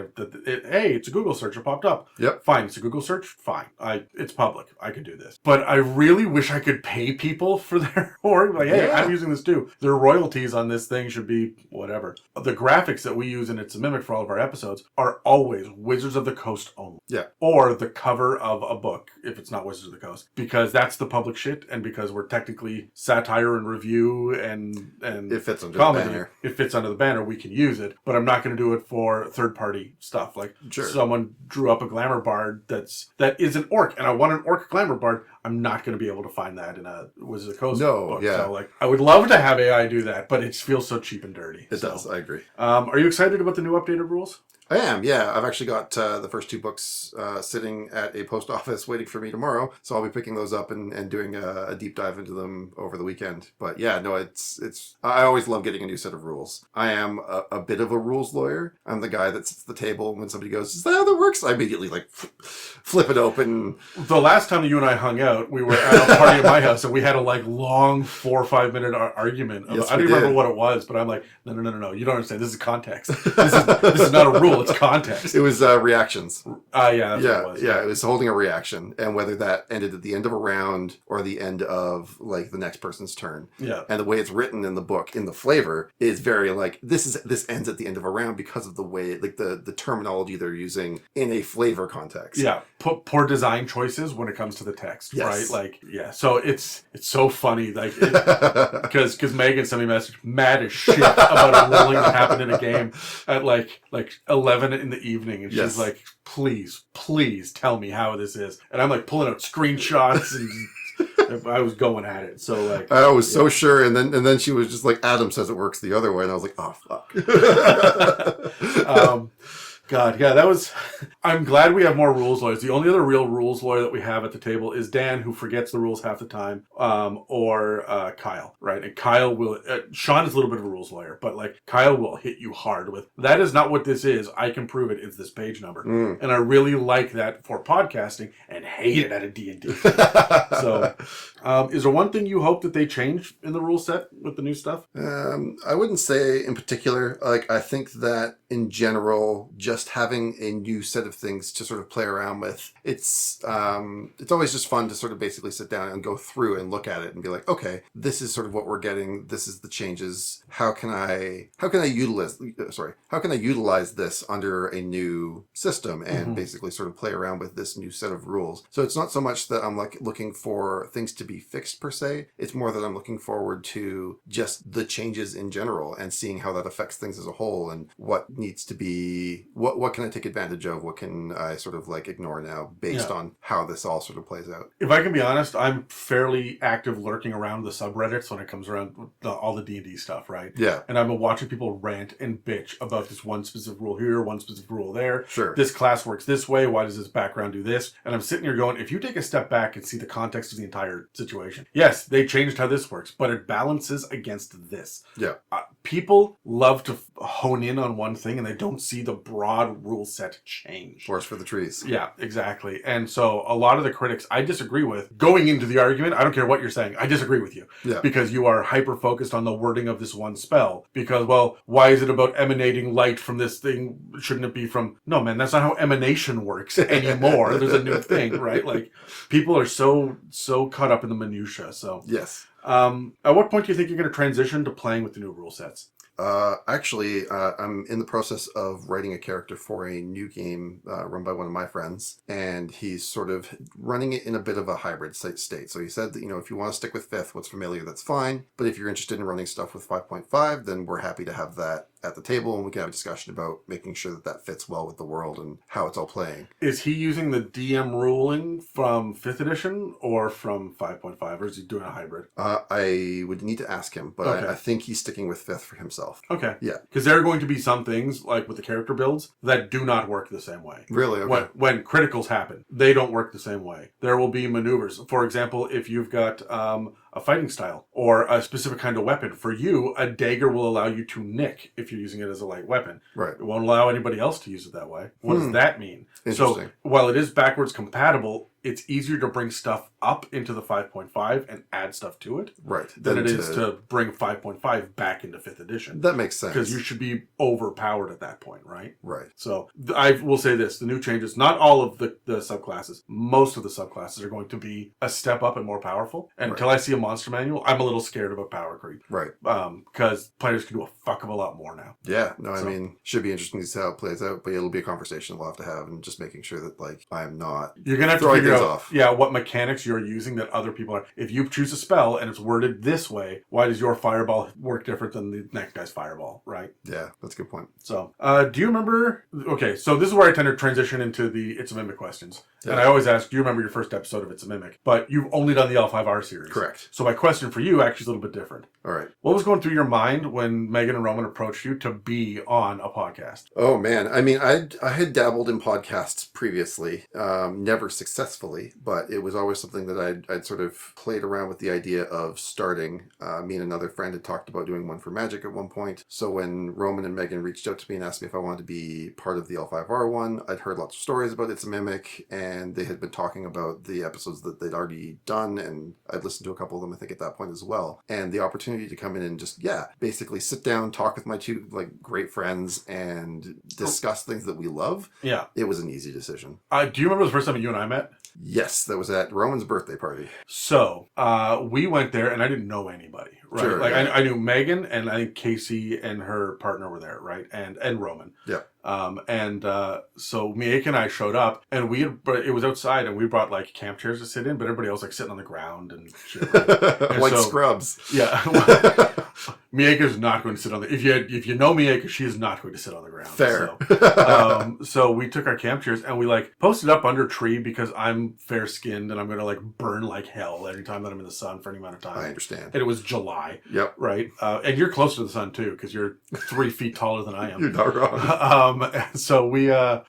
C: Hey, it's a Google search. It popped up.
E: Yep.
C: Fine, it's a Google search. Fine, it's public. I could do this. But I really wish I could pay people for their work. Like, hey,
E: Yeah.
C: I'm using this too. Their royalties on this thing should be whatever. The graphics that we use in It's a Mimic for all of our episodes are always Wizards of the Coast only.
E: Yeah.
C: Or the cover of a book if it's not Wizards of the Coast, because that's the public shit, and because we're technically satire and review and
E: It fits under
C: comedy.
E: the banner.
C: It fits under the banner. We can use it, but I'm not going to do it for third-party stuff. Like
E: Sure.
C: someone drew up a glamour bard that is an orc, and I want an orc glamour bard. I'm not going to be able to find that in a Wizards of the Coast
E: No,
C: book.
E: yeah.
C: So like, I would love to have AI do that, but it feels so cheap and dirty.
E: It does. I agree.
C: Are you excited about the new updated rules?
E: I am, yeah. I've actually got the first 2 books sitting at a post office waiting for me tomorrow, so I'll be picking those up and doing a deep dive into them over the weekend. But yeah, no, it's. I always love getting a new set of rules. I am a bit of a rules lawyer. I'm the guy that sits at the table and when somebody goes, "Is that how that works?" I immediately like flip it open.
C: The last time you and I hung out, we were at a party at my house, and we had a like long 4 or 5 minute argument.
E: Yes,
C: I don't
E: we
C: remember
E: did.
C: what it was, but I'm like, no. You don't understand. This is context. This is not a rule. It's context.
E: It was reactions.
C: Yeah, that's
E: Yeah,
C: what it was.
E: yeah, it was holding a reaction, and whether that ended at the end of a round or the end of like the next person's turn.
C: Yeah.
E: And the way it's written in the book, in the flavor, is very like this ends at the end of a round because of the way like the terminology they're using in a flavor context.
C: Yeah, poor design choices when it comes to the text,
E: Yes.
C: right? Like, yeah. So it's so funny, like, because Megan sent me a message, mad as shit about a ruling that happened in a game at like 11 in the evening, and she's
E: Yes.
C: like, please tell me how this is, and I'm like pulling out screenshots and I was going at it. So like,
E: I was so sure, and then she was just like, Adam says it works the other way, and I was like, oh fuck.
C: God, yeah, that was. I'm glad we have more rules lawyers. The only other real rules lawyer that we have at the table is Dan, who forgets the rules half the time, or Kyle, right? And Kyle will. Sean is a little bit of a rules lawyer, but like Kyle will hit you hard with, that is not what this is. I can prove it. It's this page number, and I really like that for podcasting, and hate it at a D&D. So, is there one thing you hope that they change in the rule set with the new stuff?
E: I wouldn't say in particular. Like, I think that in general, just having a new set of things to sort of play around with, it's always just fun to sort of basically sit down and go through and look at it and be like, okay, this is sort of what we're getting. This is the changes. How can I utilize this under a new system and basically sort of play around with this new set of rules? So it's not so much that I'm like looking for things to be fixed per se. It's more that I'm looking forward to just the changes in general and seeing how that affects things as a whole, and what needs to be, what can I take advantage of? What can I sort of like ignore now based on how this all sort of plays out?
C: If I can be honest, I'm fairly active lurking around the subreddits when it comes around all the D&D stuff, right?
E: Yeah.
C: And I'm watching people rant and bitch about this one specific rule here, one specific rule there.
E: Sure.
C: This class works this way. Why does this background do this? And I'm sitting here going, if you take a step back and see the context of the entire situation, yes, they changed how this works, but it balances against this.
E: Yeah.
C: People love to hone in on one thing, and they don't see the broad rule set change.
E: Forest for the trees.
C: Yeah, exactly. And so a lot of the critics I disagree with, going into the argument, I don't care what you're saying, I disagree with you.
E: Yeah.
C: Because you are hyper focused on the wording of this one spell. Because, well, why is it about emanating light from this thing? Shouldn't it be from... No, man, that's not how emanation works anymore. There's a new thing, right? Like, people are so caught up in the minutia. So
E: Yes.
C: at what point do you think you're going to transition to playing with the new rule sets?
E: Actually, I'm in the process of writing a character for a new game run by one of my friends, and he's sort of running it in a bit of a hybrid state. So he said that, if you want to stick with 5th, what's familiar, that's fine. But if you're interested in running stuff with 5.5, then we're happy to have that at the table, and we can have a discussion about making sure that that fits well with the world and how it's all playing.
C: Is he using the DM ruling from 5th edition or from 5.5, or is he doing a hybrid?
E: I would need to ask him, but
C: Okay.
E: I think he's sticking with 5th for himself.
C: Okay.
E: Yeah.
C: Because there are going to be some things, like with the character builds, that do not work the same way.
E: Really? Okay.
C: When criticals happen, they don't work the same way. There will be maneuvers. For example, if you've got a fighting style or a specific kind of weapon, for you, a dagger will allow you to nick if you're using it as a light weapon.
E: Right.
C: It won't allow anybody else to use it that way. What does that mean?
E: Interesting.
C: So while it is backwards compatible, it's easier to bring stuff up into the 5.5 and add stuff to it
E: Right.
C: than it is to bring 5.5 back into 5th edition.
E: That makes sense.
C: Because you should be overpowered at that point, right?
E: Right.
C: So I will say this, the new changes, not all of the subclasses, most of the subclasses are going to be a step up and more powerful. And until I see a monster manual, I'm a little scared about power creep.
E: Right.
C: Because players can do a fuck of a lot more now.
E: Yeah. No, I mean, should be interesting to see how it plays out, but it'll be a conversation we'll have to have, and just making sure that, like, I'm not
C: You're going to have to
E: throwing
C: figure
E: things
C: out
E: off.
C: what mechanics you're using that other people are. If you choose a spell and it's worded this way, why does your fireball work different than the next guy's fireball, right?
E: Yeah, that's a good point.
C: So, do you remember... Okay, so this is where I tend to transition into the It's a Mimic questions.
E: Yeah.
C: And I always ask, do you remember your first episode of It's a Mimic? But you've only done the L5R series.
E: Correct.
C: So my question for you actually is a little bit different.
E: All right.
C: What was going through your mind when Megan and Roman approached you to be on a podcast?
E: Oh man, I mean, I had dabbled in podcasts previously, never successfully, but it was always something that I'd sort of played around with the idea of starting. Me and another friend had talked about doing one for Magic at one point. So when Roman and Megan reached out to me and asked me if I wanted to be part of the L5R one, I'd heard lots of stories about It's a Mimic, and they had been talking about the episodes that they'd already done, and I'd listened to a couple of them, I think, at that point as well. And the opportunity to come in and just, basically sit down, talk with my two, like, great friends and discuss things that we love.
C: Yeah.
E: It was an easy decision.
C: Do you remember the first time you and I met?
E: Yes, that was at Roman's birthday party.
C: So, we went there and I didn't know anybody, right?
E: Sure,
C: like
E: yeah.
C: I knew Megan and I think Casey and her partner were there, right? And Roman.
E: Yeah.
C: So Mieke and I showed up and it was outside and we brought like camp chairs to sit in, but everybody else like sitting on the ground and shit. Right? And
E: Like
C: so,
E: scrubs.
C: Yeah. Mieke is not going to sit on the... If you know Mieke, she is not going to sit on the ground.
E: Fair.
C: So we took our camp chairs and we like posted up under a tree because I'm fair skinned and I'm going to like burn like hell every time that I'm in the sun for any amount of time.
E: I understand.
C: And it was July.
E: Yep.
C: Right. And you're close to the sun too because you're 3 feet taller than I am.
E: You're not wrong.
C: So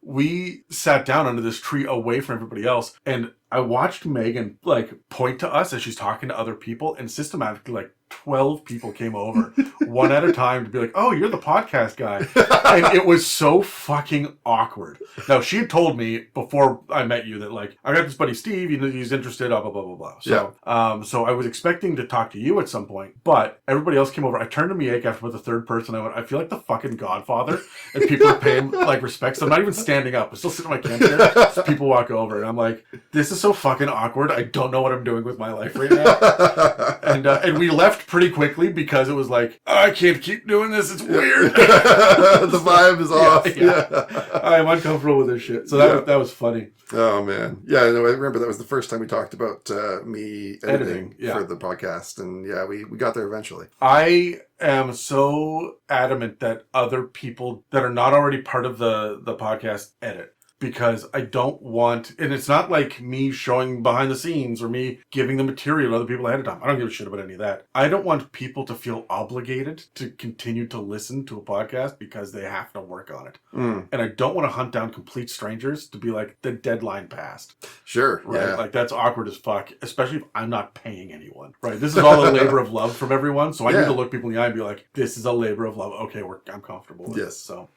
C: we sat down under this tree away from everybody else, and I watched Megan like point to us as she's talking to other people, and systematically like 12 people came over one at a time to be like, oh, you're the podcast guy. And it was so fucking awkward. Now, she had told me before I met you that like, I got this buddy Steve, he's interested, blah, blah, blah, blah, blah. So, so I was expecting to talk to you at some point, but everybody else came over. I turned to Mieke after about the third person. I went, I feel like the fucking Godfather, and people are paying like respect. So I'm not even standing up. I'm still sitting on my camp chair. So people walk over and I'm like, this is so fucking awkward. I don't know what I'm doing with my life right now. And we left pretty quickly because it was like, I can't keep doing this. It's weird.
E: The vibe is off.
C: Yeah. I'm uncomfortable with this shit. So that was funny.
E: Oh man. Yeah, no, I remember that was the first time we talked about me editing for the podcast. And we got there eventually.
C: I am so adamant that other people that are not already part of the podcast edit. Because I don't want, and it's not like me showing behind the scenes or me giving the material to other people ahead of time. I don't give a shit about any of that. I don't want people to feel obligated to continue to listen to a podcast because they have to work on it. And I don't want to hunt down complete strangers to be like, the deadline passed.
E: Sure.
C: Right?
E: Yeah.
C: Like, that's awkward as fuck, especially if I'm not paying anyone. Right? This is all a labor of love from everyone. So I need to look people in the eye and be like, this is a labor of love. Okay, I'm comfortable with this. So,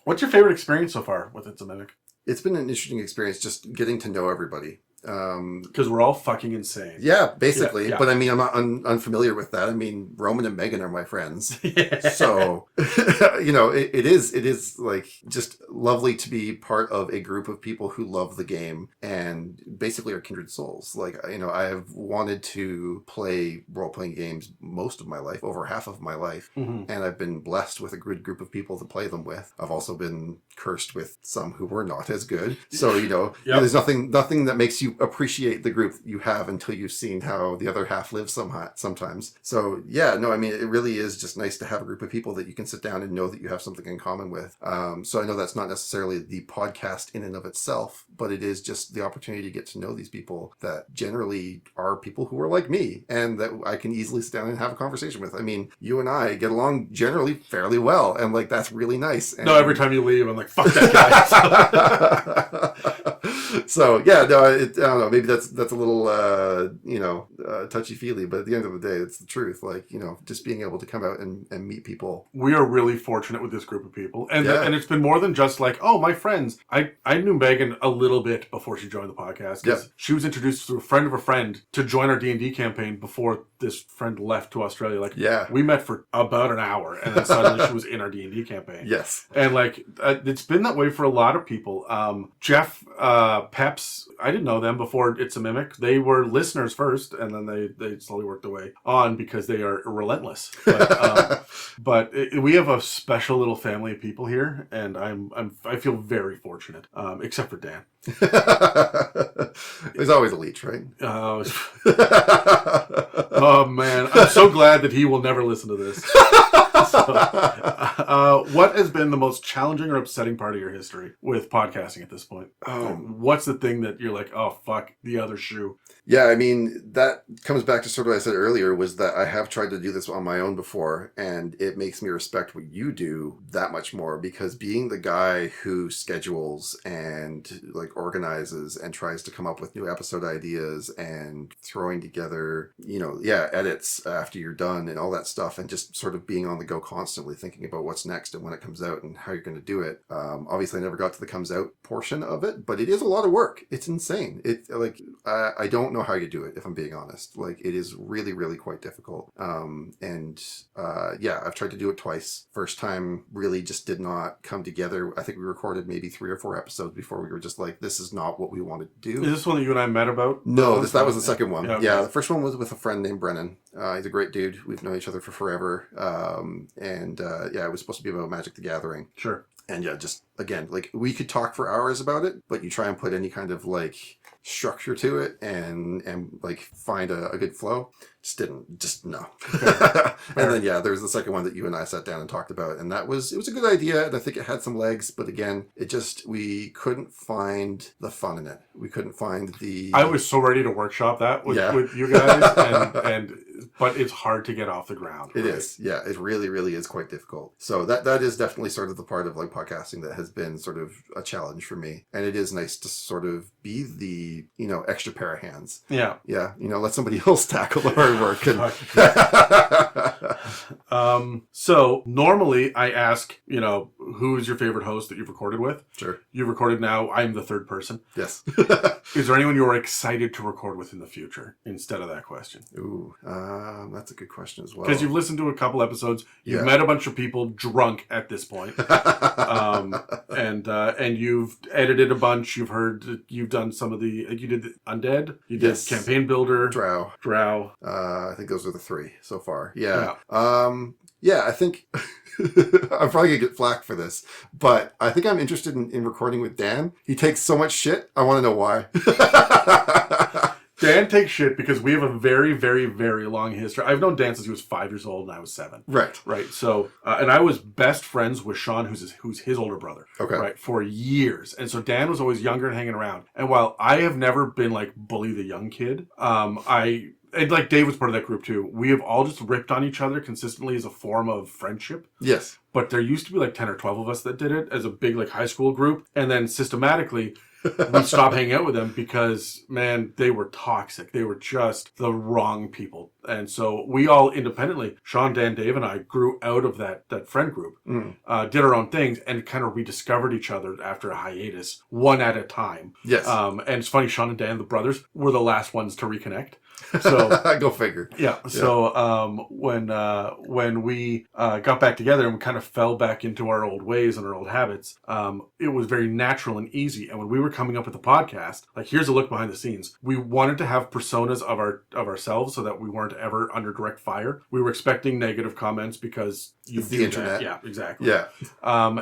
C: what's your favorite experience so far with It's a Mimic?
E: It's been an interesting experience just getting to know everybody.
C: Because we're all fucking insane.
E: Yeah, basically.
C: Yeah.
E: But I mean, I'm not unfamiliar with that. I mean, Roman and Megan are my friends.
C: Yeah.
E: So, it is like just lovely to be part of a group of people who love the game and basically are kindred souls. Like, I have wanted to play role-playing games most of my life, over half of my life.
C: Mm-hmm.
E: And I've been blessed with a good group of people to play them with. I've also been cursed with some who were not as good. So,
C: Yep.
E: there's nothing that makes you appreciate the group you have until you've seen how the other half lives sometimes. So, yeah, no, I mean, it really is just nice to have a group of people that you can sit down and know that you have something in common with. So I know that's not necessarily the podcast in and of itself, but it is just the opportunity to get to know these people that generally are people who are like me and that I can easily sit down and have a conversation with. I mean, you and I get along generally fairly well, and like that's really nice. And,
C: No, every time you leave, I'm like, fuck that guy.
E: So yeah, no, I don't know. Maybe that's a little touchy feely, but at the end of the day, it's the truth. Like just being able to come out and meet people.
C: We are really fortunate with this group of people, and
E: Yeah.
C: and it's been more than just like, oh, my friends. I knew Megan a little bit before she joined the podcast.
E: Yeah.
C: She was introduced through a friend of a friend to join our D&D campaign before this friend left to Australia. Like,
E: Yeah.
C: we met for about an hour, and then suddenly she was in our D&D campaign.
E: Yes.
C: And like it's been that way for a lot of people. Jeff, Peps, I didn't know them before It's a Mimic. They were listeners first, and then they slowly worked their way on because they are relentless. But we have a special little family of people here, and I feel very fortunate, except for Dan.
E: There's always a leech, right?
C: Oh man, I'm so glad that he will never listen to this. What has been the most challenging or upsetting part of your history with podcasting at this point? What's the thing that you're like, oh fuck, the other shoe?
E: Yeah, I mean, that comes back to sort of what I said earlier, was that I have tried to do this on my own before, and it makes me respect what you do that much more, because being the guy who schedules and like organizes and tries to come up with new episode ideas and throwing together, edits after you're done and all that stuff, and just sort of being on the go constantly thinking about what's next and when it comes out and how you're going to do it. Obviously, I never got to the comes out portion of it, but it is a lot of work. It's insane. I don't know how you do it, if I'm being honest. Like, it is really, really quite difficult. I've tried to do it twice. First time really just did not come together. I think we recorded maybe 3 or 4 episodes before we were just like, this is not what we want to do.
C: Is this one that you and I met about?
E: No, that was the second one.
C: Yeah, okay.
E: Yeah, the first one was with a friend named Brennan. He's a great dude. We've known each other for forever. It was supposed to be about Magic the Gathering.
C: Sure.
E: And yeah, just again, like, we could talk for hours about it, but you try and put any kind of like structure to it and like find a good flow. Just no. And then there was the second one that you and I sat down and talked about, and it was a good idea, and I think it had some legs, but again, we couldn't find the fun in it. We couldn't find the...
C: I was so ready to workshop that with you guys, but it's hard to get off the ground.
E: It is. Yeah, it really, really is quite difficult. So that is definitely sort of the part of like podcasting that has been sort of a challenge for me. And it is nice to sort of be the, extra pair of hands.
C: Yeah.
E: Yeah. Let somebody else tackle the hard work.
C: So normally I ask, who is your favorite host that you've recorded with?
E: Sure.
C: You've recorded now. I'm the third person.
E: Yes.
C: Is there anyone you're excited to record with in the future instead of that question?
E: Ooh, that's a good question as well.
C: Because you've listened to a couple episodes, you've met a bunch of people drunk at this point, and you've edited a bunch. You've done some of you did the Undead, you did Campaign Builder, Drow.
E: I think those are the 3 so far. Yeah. I think I'm probably gonna get flack for this, but I think I'm interested in recording with Dan. He takes so much shit. I want to know why.
C: Dan takes shit because we have a very, very, very long history. I've known Dan since he was 5 years old and I was 7.
E: Right.
C: So, and I was best friends with Sean, who's his older brother.
E: Okay.
C: Right. For years. And so Dan was always younger and hanging around. And while I have never been like bully the young kid, and like Dave was part of that group too. We have all just ripped on each other consistently as a form of friendship.
E: Yes.
C: But there used to be like 10 or 12 of us that did it as a big like high school group. And then systematically, we stopped hanging out with them because, man, they were toxic. They were just the wrong people. And so we all independently, Sean, Dan, Dave, and I grew out of that friend group, did our own things, and kind of rediscovered each other after a hiatus, one at a time.
E: Yes.
C: And it's funny, Sean and Dan, the brothers, were the last ones to reconnect. So
E: Go figure.
C: yeah. So when we got back together and we kind of fell back into our old ways and our old habits, it was very natural and easy. And when we were coming up with the podcast, like, here's a look behind the scenes. We wanted to have personas of ourselves so that we weren't ever under direct fire. We were expecting negative comments because
E: It's the internet.
C: Yeah, exactly.
E: Yeah.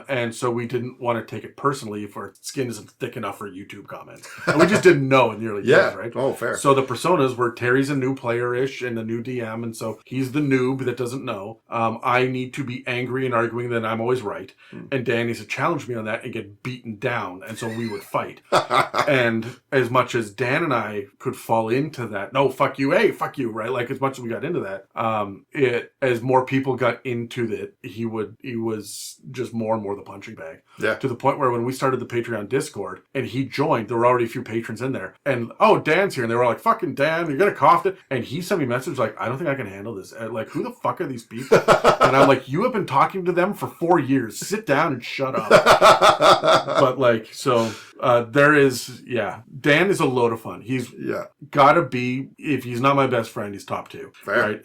C: And so we didn't want to take it personally if our skin isn't thick enough for YouTube comments. And we just didn't know in the early days, right?
E: Oh, fair.
C: So the personas were Terry's a new player-ish and a new DM, and so he's the noob that doesn't know. I need to be angry and arguing that I'm always right. And Dan needs to challenge me on that and get beaten down, and so we would fight. And as much as Dan and I could fall into that, no, fuck you, hey, fuck you, right? Like, as much as we got into that, as more people got into it, he was just more and more the punching bag.
E: Yeah.
C: To the point where when we started the Patreon Discord and he joined, there were already a few patrons in there. And, oh, Dan's here. And they were like, fucking Dan, you're going to cough it. And he sent me a message like, I don't think I can handle this. Like, who the fuck are these people? And I'm like, you have been talking to them for 4 years. Sit down and shut up. But like, so there is, Dan is a load of fun. He's gotta be, if he's not my best friend, he's top 2.
E: Fair.
C: Right?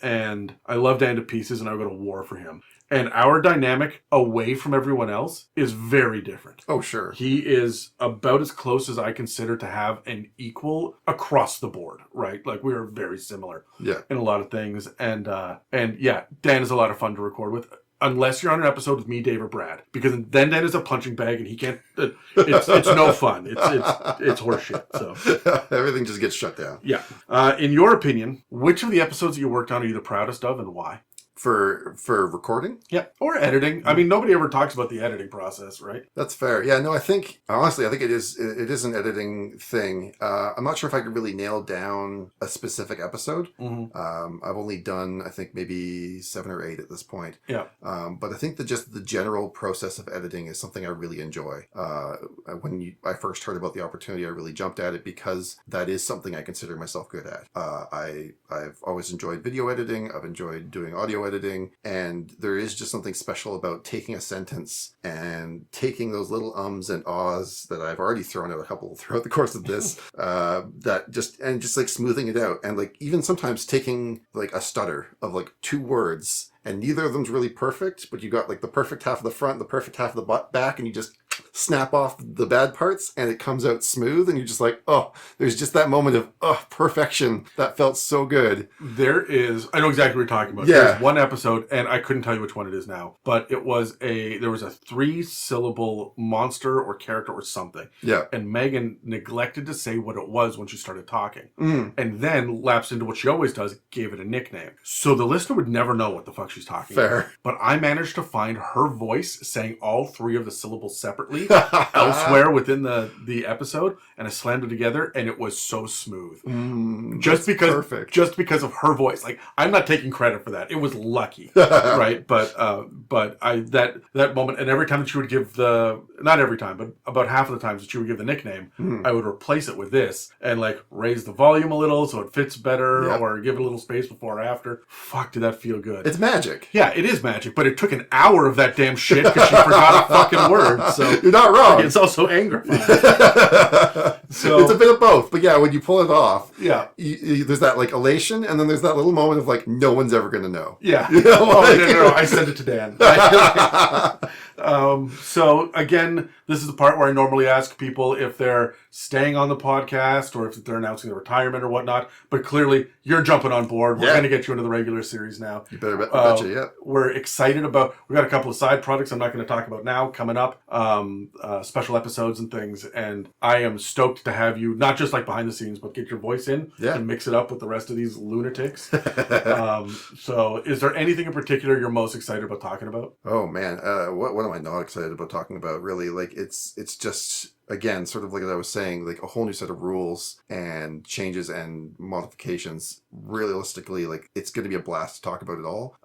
C: And I love Dan to pieces, and I would go to war for him. And our dynamic away from everyone else is very different.
E: Oh, sure.
C: He is about as close as I consider to have an equal across the board, right? Like, we are very similar in a lot of things. And yeah, Dan is a lot of fun to record with. Unless you're on an episode with me, Dave, or Brad, because then Dan is a punching bag and he can't. It's no fun. It's horseshit. So
E: everything just gets shut down.
C: Yeah. In your opinion, which of the episodes that you worked on are you the proudest of, and why?
E: For recording?
C: Yeah. Or editing. I mean, nobody ever talks about the editing process, right?
E: That's fair. Yeah, no, I think it is an editing thing. I'm not sure if I could really nail down a specific episode. I've only done, I think, maybe 7 or 8 at this point.
C: Yeah.
E: But I think that just the general process of editing is something I really enjoy. When I first heard about the opportunity, I really jumped at it because that is something I consider myself good at. I've always enjoyed video editing. I've enjoyed doing audio editing, and there is just something special about taking a sentence and taking those little ums and ahs that I've already thrown out a couple throughout the course of this, just like smoothing it out, and like even sometimes taking like a stutter of like 2 words, and neither of them's really perfect, but you got like the perfect half of the front, the perfect half of the back, and you just snap off the bad parts and it comes out smooth, and you're just like, oh, there's just that moment of perfection that felt so good.
C: I know exactly what you're talking about.
E: Yeah.
C: There's one episode, and I couldn't tell you which one it is now, but there was a 3-syllable monster or character or something.
E: Yeah.
C: And Megan neglected to say what it was when she started talking. And then lapsed into what she always does, gave it a nickname. So the listener would never know what the fuck she's talking about. But I managed to find her voice saying all 3 of the syllables separately elsewhere within the episode, and I slammed it together, and it was so smooth. Just because of her voice. Like, I'm not taking credit for that. It was lucky, right? But that moment, and every time that she would give not every time, but about half of the times that she would give the nickname, I would replace it with this and like raise the volume a little so it fits better, or give it a little space before or after. Fuck, did that feel good?
E: It's magic.
C: Yeah, it is magic, but it took an hour of that damn shit because she forgot a fucking word. So
E: you're not wrong.
C: It's also anger. So
E: it's a bit of both, but yeah, when you pull it off,
C: there's
E: that like elation, and then there's that little moment of like, no one's ever gonna know.
C: Yeah.
E: You know,
C: No, I sent it to Dan. So again, this is the part where I normally ask people if they're staying on the podcast or if they're announcing their retirement or whatnot. But clearly, you're jumping on board. We're going to get you into the regular series now.
E: You better betcha, yeah.
C: We're excited about. We've got a couple of side projects I'm not going to talk about now coming up, special episodes and things. And I am stoked to have you not just like behind the scenes, but get your voice in and mix it up with the rest of these lunatics. So, is there anything in particular you're most excited about talking about?
E: Oh man, what am I not excited about talking about? Really, like it's just again, sort of like I was saying, like a whole new set of rules and changes and modifications. Realistically, like it's going to be a blast to talk about it all.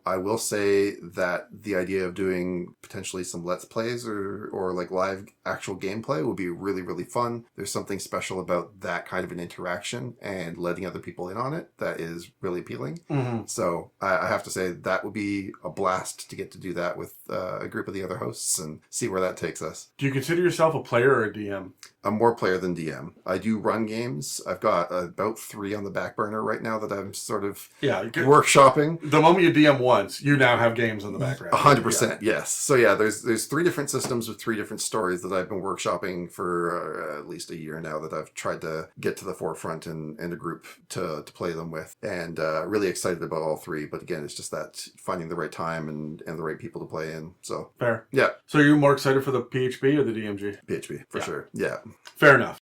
E: I will say that the idea of doing potentially some let's plays or like live actual gameplay would be really, really fun. There's something special about that kind of an interaction and letting other people in on it that is really appealing. So I have to say that would be a blast to get to do that with a group of the other hosts and see where that takes us.
C: Do you consider yourself a player or a DM?
E: I'm more player than DM. I do run games. I've got about 3 on the back burner right now that I'm sort of workshopping.
C: The moment you DM once, you now have games in the background.
E: 100%, yes. So yeah, there's 3 different systems with 3 different stories that I've been workshopping for at least a year now that I've tried to get to the forefront and a group to play them with. And really excited about all 3. But again, it's just that finding the right time and the right people to play in. So
C: fair.
E: Yeah.
C: So are you more excited for the PHP or the DMG?
E: PHP, for sure. Yeah.
C: Fair enough.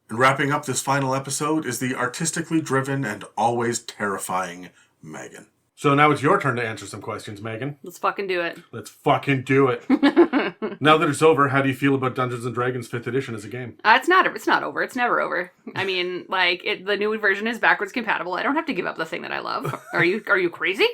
A: And wrapping up this final episode is the artistically driven and always terrifying Megan.
C: So now it's your turn to answer some questions, Megan.
F: Let's fucking do it.
C: Let's fucking do it. Now that it's over, how do you feel about Dungeons & Dragons 5th edition as a game?
F: It's not over. It's never over. I mean, like, the new version is backwards compatible. I don't have to give up the thing that I love. Are you crazy?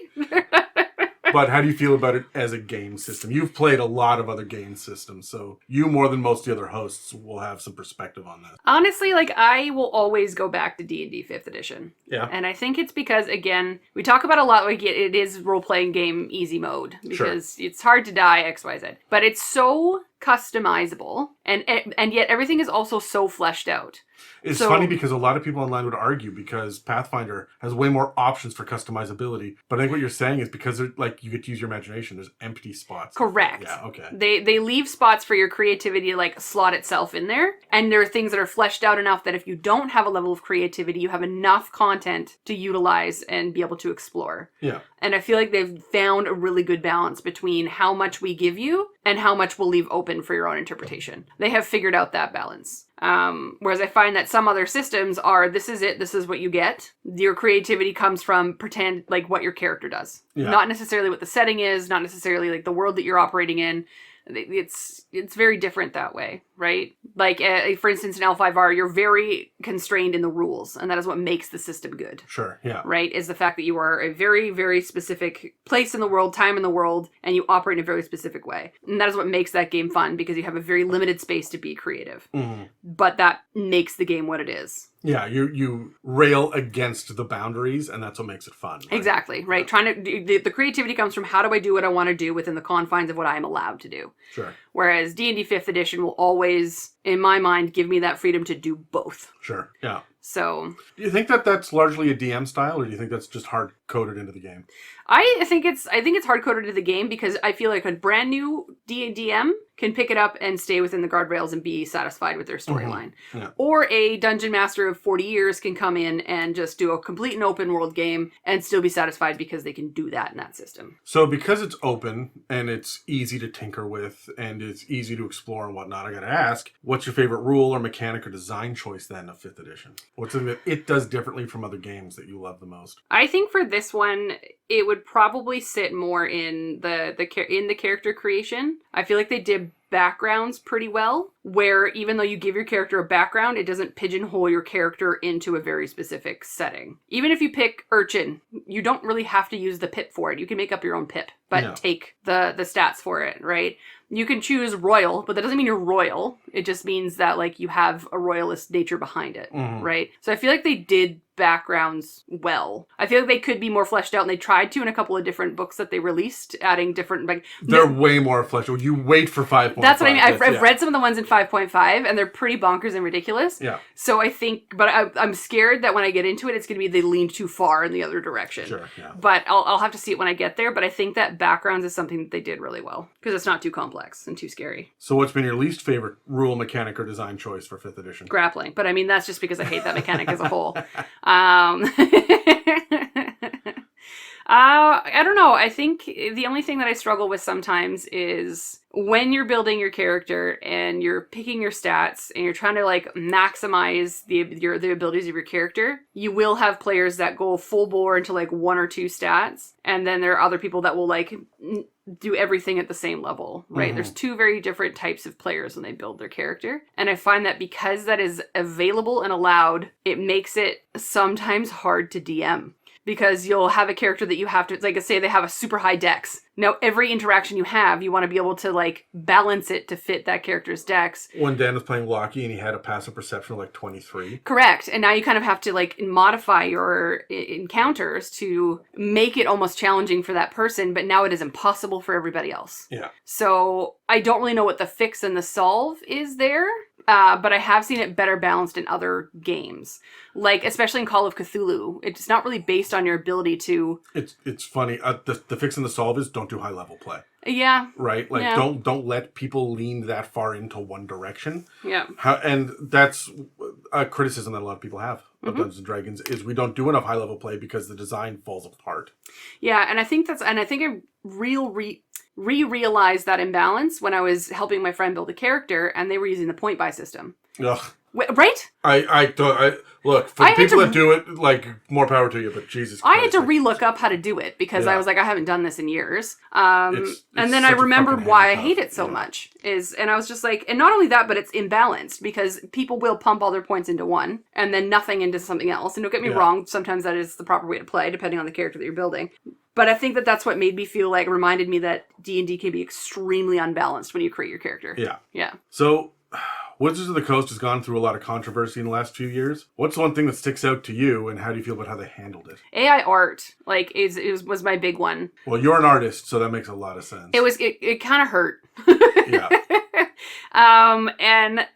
C: But how do you feel about it as a game system? You've played a lot of other game systems, so you more than most of the other hosts will have some perspective on that.
F: Honestly, like, I will always go back to D&D 5th edition.
C: Yeah.
F: And I think it's because, again, we talk about a lot, like, it is role-playing game easy mode. Because it's hard to die, XYZ. But it's so customizable, and yet everything is also so fleshed out.
C: It's funny because a lot of people online would argue because Pathfinder has way more options for customizability. But I think what you're saying is because like you get to use your imagination, there's empty spots.
F: Correct.
C: Yeah, okay.
F: They leave spots for your creativity to like slot itself in there. And there are things that are fleshed out enough that if you don't have a level of creativity, you have enough content to utilize and be able to explore.
C: Yeah.
F: And I feel like they've found a really good balance between how much we give you and how much we'll leave open for your own interpretation. They have figured out that balance. Whereas I find that some other systems are, this is it, this is what you get. Your creativity comes from pretend, like what your character does.
C: Yeah.
F: Not necessarily what the setting is, not necessarily like the world that you're operating in. It's very different that way, right? Like, for instance, in L5R, you're very constrained in the rules, and that is what makes the system good.
C: Sure, yeah.
F: Right? Is the fact that you are a very, very specific place in the world, time in the world, and you operate in a very specific way. And that is what makes that game fun, because you have a very limited space to be creative.
C: Mm-hmm.
F: But that makes the game what it is.
C: Yeah, you rail against the boundaries, and that's what makes it fun. Right?
F: Exactly, right? Trying to the creativity comes from how do I do what I want to do within the confines of what I am allowed to do.
C: Sure.
F: Whereas D&D 5th edition will always, in my mind, give me that freedom to do both.
C: Sure, yeah.
F: So,
C: do you think that that's largely a DM style, or do you think that's just hard coded into the game?
F: I think it's hard coded into the game because I feel like a brand new DM can pick it up and stay within the guardrails and be satisfied with their storyline.
C: Mm-hmm. Yeah.
F: Or a dungeon master of 40 years can come in and just do a complete and open world game and still be satisfied because they can do that in that system.
C: So because it's open and it's easy to tinker with and it's easy to explore and whatnot, I gotta ask, what's your favorite rule or mechanic or design choice then of 5th edition? What's something that it does differently from other games that you love the most?
F: I think for this one, it would probably sit more in the character creation. I feel like they did backgrounds pretty well, where even though you give your character a background, it doesn't pigeonhole your character into a very specific setting. Even if you pick Urchin, you don't really have to use the pip for it. You can make up your own pip, but take the stats for it, right? You can choose royal, but that doesn't mean you're royal. It just means that like you have a royalist nature behind it, right? So I feel like they did backgrounds well. I feel like they could be more fleshed out, and they tried to in a couple of different books that they released, adding different like
C: they're way more fleshed out. You wait for 5.5.
F: That's what I mean. I've read some of the ones in 5.5, and they're pretty bonkers and ridiculous.
C: Yeah.
F: So I think, but I'm scared that when I get into it, it's going to be they lean too far in the other direction.
C: Sure. Yeah.
F: But I'll have to see it when I get there. But I think that backgrounds is something that they did really well because it's not too complex and too scary.
C: So what's been your least favorite rule, mechanic, or design choice for 5th edition?
F: Grappling, but I mean that's just because I hate that mechanic as a whole. I don't know. I think the only thing that I struggle with sometimes is when you're building your character and you're picking your stats and you're trying to like maximize the abilities of your character, you will have players that go full bore into like 1 or 2 stats, and then there are other people that will like do everything at the same level, right?
C: Mm-hmm.
F: There's 2 very different types of players when they build their character, and I find that because that is available and allowed, it makes it sometimes hard to DM. Because you'll have a character that you have to, like, say they have a super high dex. Now, every interaction you have, you want to be able to, like, balance it to fit that character's dex.
C: When Dan was playing Locky and he had a passive perception of like 23.
F: Correct. And now you kind of have to, like, modify your encounters to make it almost challenging for that person, but now it is impossible for everybody else.
C: Yeah.
F: So I don't really know what the fix and the solve is there. But I have seen it better balanced in other games, like especially in Call of Cthulhu. It's not really based on your ability to.
C: It's funny. The fix and the solve is don't do high level play.
F: Yeah.
C: Right. Like
F: Yeah.
C: don't let people lean that far into one direction.
F: Yeah.
C: And that's a criticism that a lot of people have of Dungeons and Dragons is we don't do enough high level play because the design falls apart.
F: Yeah, and I think I realized that imbalance when I was helping my friend build a character, and they were using the point buy system.
C: Ugh.
F: Right?
C: I look, for the people that do it, like, more power to you, but Jesus Christ.
F: I had to relook up how to do it because I was like, I haven't done this in years.
C: It's
F: and then I
C: such a
F: remembered
C: fucking
F: why I
C: handcuff.
F: hate it so much. And I was just like, and not only that, but it's imbalanced because people will pump all their points into one and then nothing into something else. And don't get me wrong, sometimes that is the proper way to play, depending on the character that you're building. But I think that that's what made me feel like, reminded me that D&D can be extremely unbalanced when you create your character.
C: Yeah.
F: Yeah.
C: So, Wizards of the Coast has gone through a lot of controversy in the last few years. What's the one thing that sticks out to you, and how do you feel about how they handled it?
F: AI art, like, was my big one.
C: Well, you're an artist, so that makes a lot of sense.
F: It kind of hurt.
C: Yeah.
F: And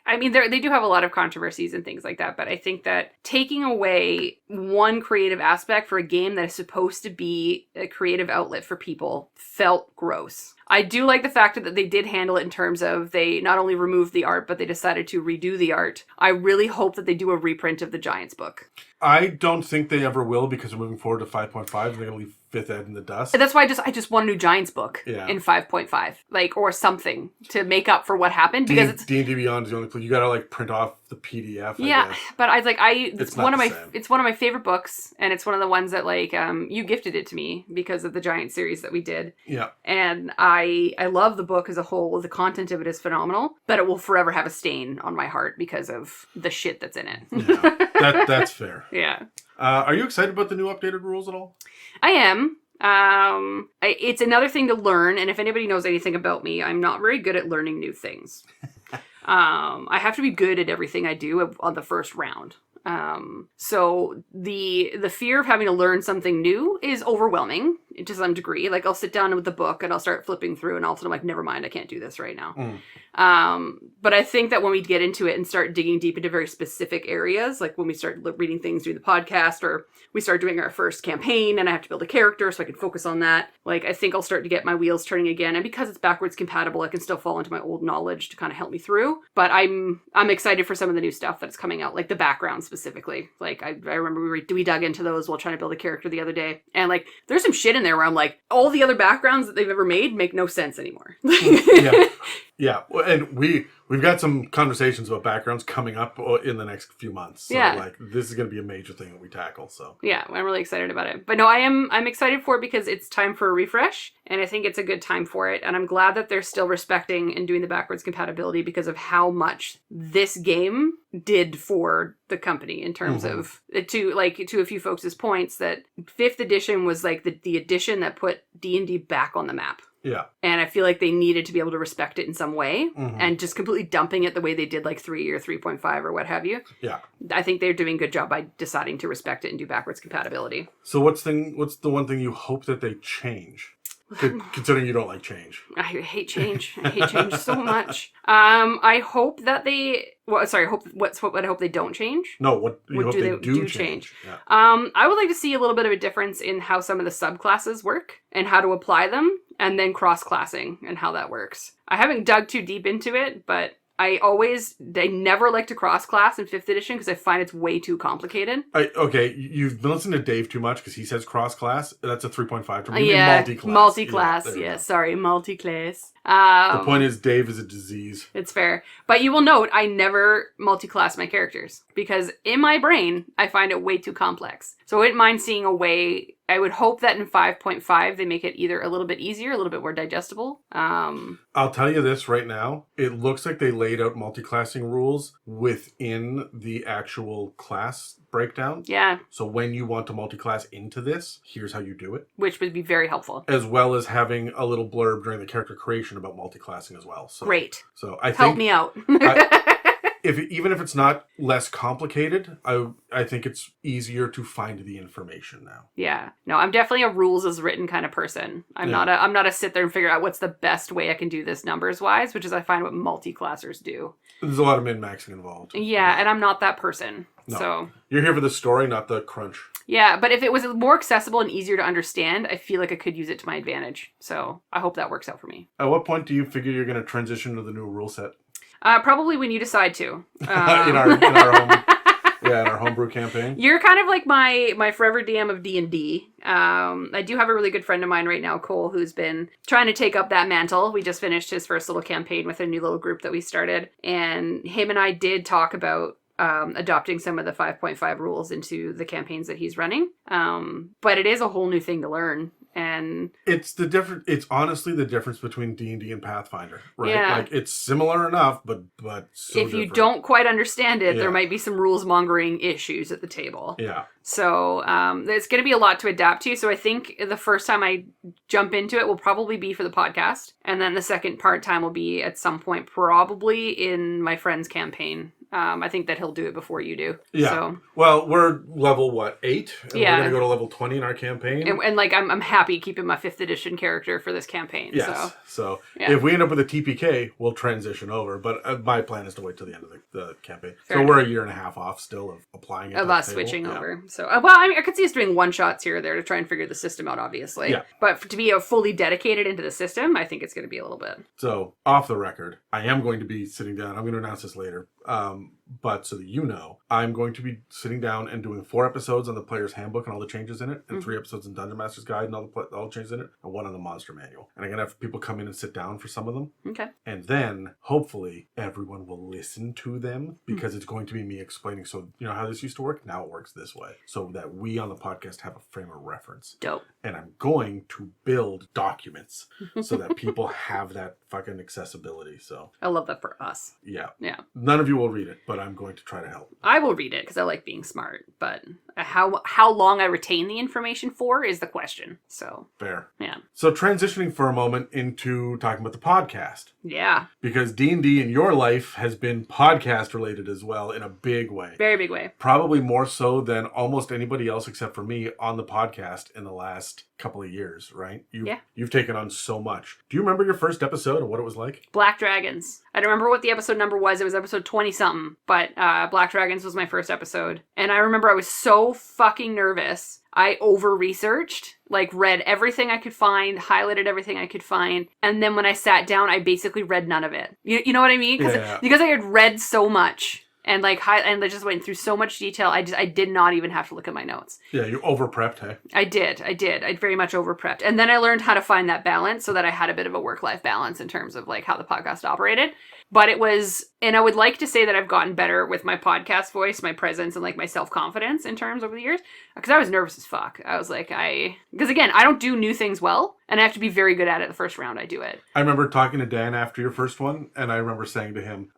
F: I mean, they do have a lot of controversies and things like that, but I think that taking away one creative aspect for a game that is supposed to be a creative outlet for people felt gross. I do like the fact that they did handle it in terms of they not only removed the art, but they decided to redo the art. I really hope that they do a reprint of the Giants book.
C: I don't think they ever will because they're moving forward to 5.5 and they're going to leave 5th Ed in the dust.
F: That's why I just want a new Giants book in 5.5, like, or something to make up for what happened because it's
C: D&D Beyond is the only place you got to like print off the PDF.
F: Yeah, but it's one of my
C: same.
F: it's one of my favorite books, and it's one of the ones that like you gifted it to me because of the Giant series that we did.
C: Yeah,
F: and I love the book as a whole. The content of it is phenomenal, but it will forever have a stain on my heart because of the shit that's in it.
C: Yeah, that's fair.
F: Yeah.
C: Are you excited about the new updated rules at all?
F: I am. It's another thing to learn, and if anybody knows anything about me, I'm not very good at learning new things. I have to be good at everything I do on the first round. So the fear of having to learn something new is overwhelming to some degree. Like, I'll sit down with the book and I'll start flipping through, and all of a sudden I'm like, never mind, I can't do this right now. But I think that when we get into it and start digging deep into very specific areas, like when we start reading things through the podcast, or we start doing our first campaign and I have to build a character so I can focus on that, like, I think I'll start to get my wheels turning again. And because it's backwards compatible, I can still fall into my old knowledge to kind of help me through. But I'm excited for some of the new stuff that's coming out, like the background specifically. Like, I remember we dug into those while trying to build a character the other day, and like there's some shit in there where I'm like, all the other backgrounds that they've ever made make no sense anymore.
C: Yeah, and we've got some conversations about backgrounds coming up in the next few months. So like, this is going to be a major thing that we tackle. So yeah,
F: I'm really excited about it. But no, I'm excited for it because it's time for a refresh, and I think it's a good time for it. And I'm glad that they're still respecting and doing the backwards compatibility because of how much this game did for the company in terms of to a few folks' points that 5th edition was like the edition that put D&D back on the map.
C: Yeah.
F: And I feel like they needed to be able to respect it in some way, and just completely dumping it the way they did like 3 or 3.5 or what have you.
C: Yeah.
F: I think they're doing a good job by deciding to respect it and do backwards compatibility.
C: So what's the one thing you hope that they change? Considering you don't like change.
F: I hate change. I hate change so much. I hope that they... Well, sorry, what I hope they don't change?
C: No, what you hope they do change. Yeah.
F: I would like to see a little bit of a difference in how some of the subclasses work and how to apply them, and then cross-classing and how that works. I haven't dug too deep into it, but I never like to cross-class in 5th edition because I find it's way too complicated.
C: Okay, you've been listening to Dave too much because he says cross-class. That's a 3.5 term. You mean
F: Yeah,
C: multi-class.
F: multi-class.
C: Yeah, there we go.
F: Sorry, multi-class.
C: The point is Dave is a disease.
F: It's fair. But you will note I never multi-class my characters because in my brain, I find it way too complex. So I wouldn't mind seeing a way. I would hope that in 5.5, they make it either a little bit easier, a little bit more digestible.
C: I'll tell you this right now. It looks like they laid out multi-classing rules within the actual class breakdown.
F: Yeah.
C: So when you want to multi-class into this, here's how you do it.
F: Which would be very helpful.
C: As well as having a little blurb during the character creation about multi-classing as well. So,
F: Great.
C: So I think...
F: Help me out.
C: Even if it's not less complicated, I think it's easier to find the information now.
F: Yeah. No, I'm definitely a rules as written kind of person. I'm not a sit there and figure out what's the best way I can do this numbers wise, which is I find what multi-classers do.
C: There's a lot of min-maxing involved.
F: Yeah, and I'm not that person.
C: No.
F: So
C: You're here for the story, not the crunch.
F: yeah, but if it was more accessible and easier to understand, I feel like I could use it to my advantage. So I hope that works out for me.
C: At what point do you figure you're going to transition to the new rule set?
F: Probably when you decide to.
C: in our homebrew campaign.
F: You're kind of like my forever DM of D&D. I do have a really good friend of mine right now, Cole, who's been trying to take up that mantle. We just finished his first little campaign with a new little group that we started. And him and I did talk about adopting some of the 5.5 rules into the campaigns that he's running. But it is a whole new thing to learn. And
C: it's honestly the difference between D&D and Pathfinder, right?
F: Yeah.
C: Like it's similar enough, but so
F: if you
C: different.
F: don't quite understand it,
C: Yeah.
F: there might be some rules mongering issues at the table.
C: Yeah.
F: So there's going to be a lot to adapt to. So I think the first time I jump into it will probably be for the podcast. And then the second part time will be at some point probably in my friend's campaign. I think that he'll do it before you do.
C: Yeah.
F: So,
C: well, we're level 8? And
F: Yeah.
C: we're going to go to level 20 in our campaign.
F: and like I'm happy keeping my 5th edition character for this campaign.
C: Yes. So
F: Yeah.
C: if we end up with a TPK, we'll transition over. But my plan is to wait till the end of the campaign.
F: Fair
C: so
F: enough.
C: we're a year and a half off still of applying it.
F: Of
C: to
F: us
C: the table.
F: switching
C: Yeah.
F: over. So, well, I mean, I could see us doing one-shots here or there to try and figure the system out, obviously.
C: Yeah.
F: But to be fully dedicated into the system, I think it's going to be a little bit.
C: So off the record, I am going to be sitting down. I'm going to announce this later. But so that you know, I'm going to be sitting down and doing 4 episodes on the player's handbook and all the changes in it, and 3 episodes in Dungeon Master's Guide and all the changes in it, and 1 on the monster manual. And I'm going to have people come in and sit down for some of them.
F: Okay.
C: And then, hopefully, everyone will listen to them because it's going to be me explaining. So, you know how this used to work? Now it works this way. So that we on the podcast have a frame of reference.
F: Dope.
C: And I'm going to build documents so that people have that fucking accessibility. So,
F: I love that for us.
C: yeah.
F: Yeah.
C: None of you will read it, but I'm going to try to help.
F: I will read it because I like being smart, but how long I retain the information for is the question. So,
C: Fair.
F: yeah.
C: So transitioning for a moment into talking about the podcast.
F: Yeah.
C: Because D&D in your life has been podcast related as well in a big way.
F: Very big way.
C: Probably more so than almost anybody else except for me on the podcast in the last couple of years, right? You've taken on so much. Do you remember your first episode and what it was like?
F: Black Dragons. I don't remember what the episode number was. It was episode 20-something, but Black Dragons was my first episode. And I remember I was so fucking nervous. I over-researched, like read everything I could find, highlighted everything I could find, and then when I sat down, I basically read none of it. You know what I mean? Because I had read so much. And and I just went through so much detail. I did not even have to look at my notes.
C: Yeah, you over-prepped, hey?
F: I did. I very much over-prepped. And then I learned how to find that balance so that I had a bit of a work-life balance in terms of like how the podcast operated. But it was, and I would like to say that I've gotten better with my podcast voice, my presence, and like my self-confidence in terms over the years. Because I was nervous as fuck. I was like, because again, I don't do new things well, and I have to be very good at it the first round I do it.
C: I remember talking to Dan after your first one, and I remember saying to him,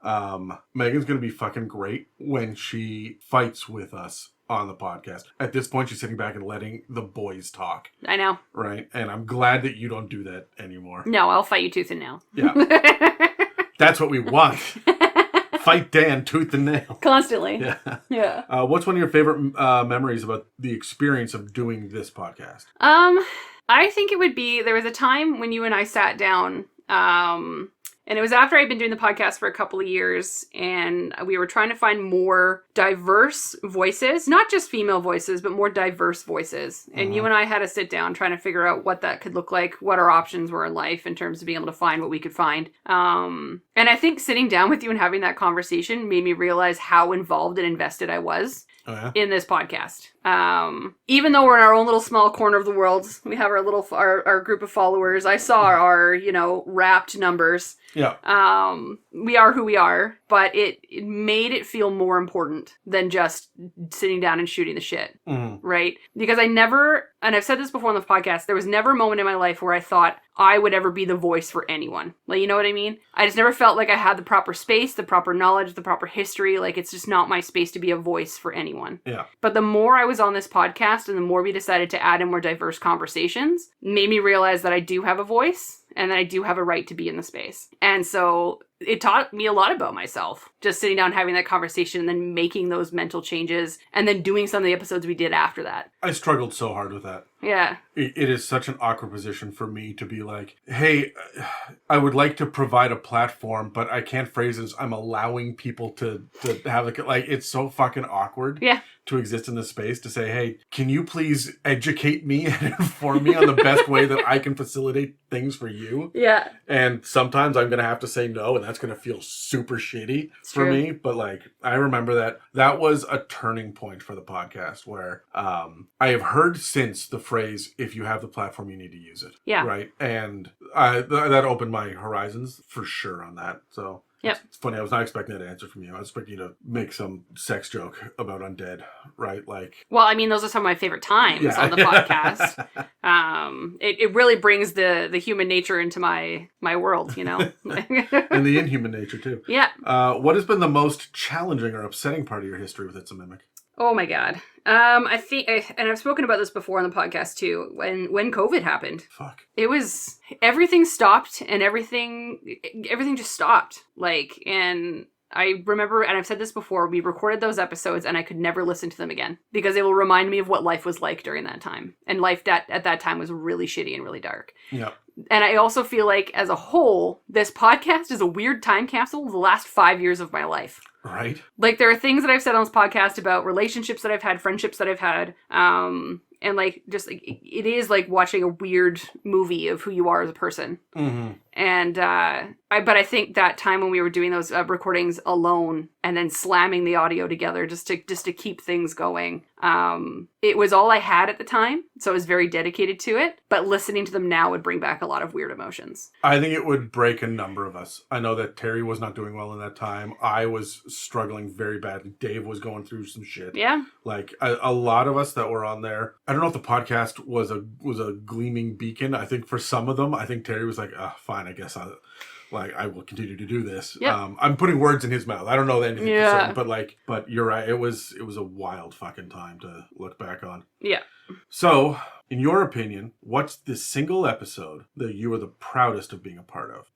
C: Megan's going to be fucking great when she fights with us on the podcast. At this point, she's sitting back and letting the boys talk.
F: I know.
C: Right? And I'm glad that you don't do that anymore.
F: No, I'll fight you tooth and nail.
C: Yeah. That's what we want. Fight Dan tooth and nail.
F: Constantly.
C: Yeah.
F: Yeah.
C: What's one of your favorite memories about the experience of doing this podcast?
F: I think it would be, there was a time when you and I sat down, And it was after I'd been doing the podcast for a couple of years, and we were trying to find more diverse voices, not just female voices, but more diverse voices. And you and I had to sit down trying to figure out what that could look like, what our options were in life in terms of being able to find what we could find. And I think sitting down with you and having that conversation made me realize how involved and invested I was in this podcast. Even though we're in our own little small corner of the world, we have our group of followers. I saw our, wrapped numbers.
B: Yeah.
F: We are who we are, but it made it feel more important than just sitting down and shooting the shit. Right? Because I never, and I've said this before on the podcast, there was never a moment in my life where I thought I would ever be the voice for anyone. Like, you know what I mean? I just never felt like I had the proper space, the proper knowledge, the proper history. Like, it's just not my space to be a voice for anyone.
B: Yeah.
F: But the more I was on this podcast and the more we decided to add in more diverse conversations, made me realize that I do have a voice and that I do have a right to be in the space. And so it taught me a lot about myself, just sitting down, having that conversation, and then making those mental changes, and then doing some of the episodes we did after that.
C: I struggled so hard with that.
F: Yeah.
C: It is such an awkward position for me to be like, hey, I would like to provide a platform, but I can't phrase it as I'm allowing people to have like it's so fucking awkward.
F: Yeah.
C: To exist in this space, to say, hey, can you please educate me and inform me on the best way that I can facilitate things for you?
F: Yeah.
C: And sometimes I'm going to have to say no, and that's going to feel super shitty for me. But like, I remember that was a turning point for the podcast where I have heard since the phrase, if you have the platform, you need to use it.
F: Yeah.
C: Right. And that opened my horizons for sure on that. So.
F: Yep.
C: It's funny, I was not expecting that answer from you. I was expecting you to make some sex joke about undead, right? Like,
F: well, I mean, those are some of my favorite times on the podcast. It really brings the human nature into my world,
C: And the inhuman nature, too.
F: Yeah.
C: What has been the most challenging or upsetting part of your history with It's a Mimic?
F: Oh my God. I think, and I've spoken about this before on the podcast too, when COVID happened.
C: Fuck.
F: It was, everything stopped and everything just stopped. Like, and I remember, and I've said this before, we recorded those episodes and I could never listen to them again because they will remind me of what life was like during that time. And life at that time was really shitty and really dark.
C: Yeah.
F: And I also feel like as a whole, this podcast is a weird time capsule of the last 5 years of my life.
C: Right.
F: Like, there are things that I've said on this podcast about relationships that I've had, friendships that I've had, and like, just like, it is like watching a weird movie of who you are as a person.
C: Mm-hmm.
F: And but I think that time when we were doing those recordings alone and then slamming the audio together just to keep things going, it was all I had at the time, so I was very dedicated to it. But listening to them now would bring back a lot of weird emotions.
C: I think it would break a number of us. I know that Terry was not doing well in that time. I was struggling very badly. Dave was going through some shit.
F: Yeah.
C: Like a lot of us that were on there. I don't know if the podcast was a gleaming beacon. I think for some of them, I think Terry was like, fine, I guess I will continue to do this.
F: Yep.
C: I'm putting words in his mouth. I don't know anything for
F: Yeah.
C: certain, but you're right. It was a wild fucking time to look back on.
F: Yeah.
C: So, in your opinion, what's the single episode that you are the proudest of being a part of?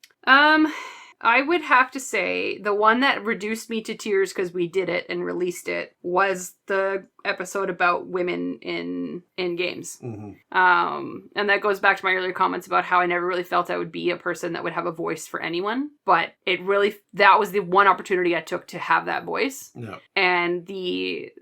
F: I would have to say the one that reduced me to tears because we did it and released it was the episode about women in games.
C: Mm-hmm.
F: And that goes back to my earlier comments about how I never really felt I would be a person that would have a voice for anyone. But that was the one opportunity I took to have that voice.
C: Yeah.
F: And the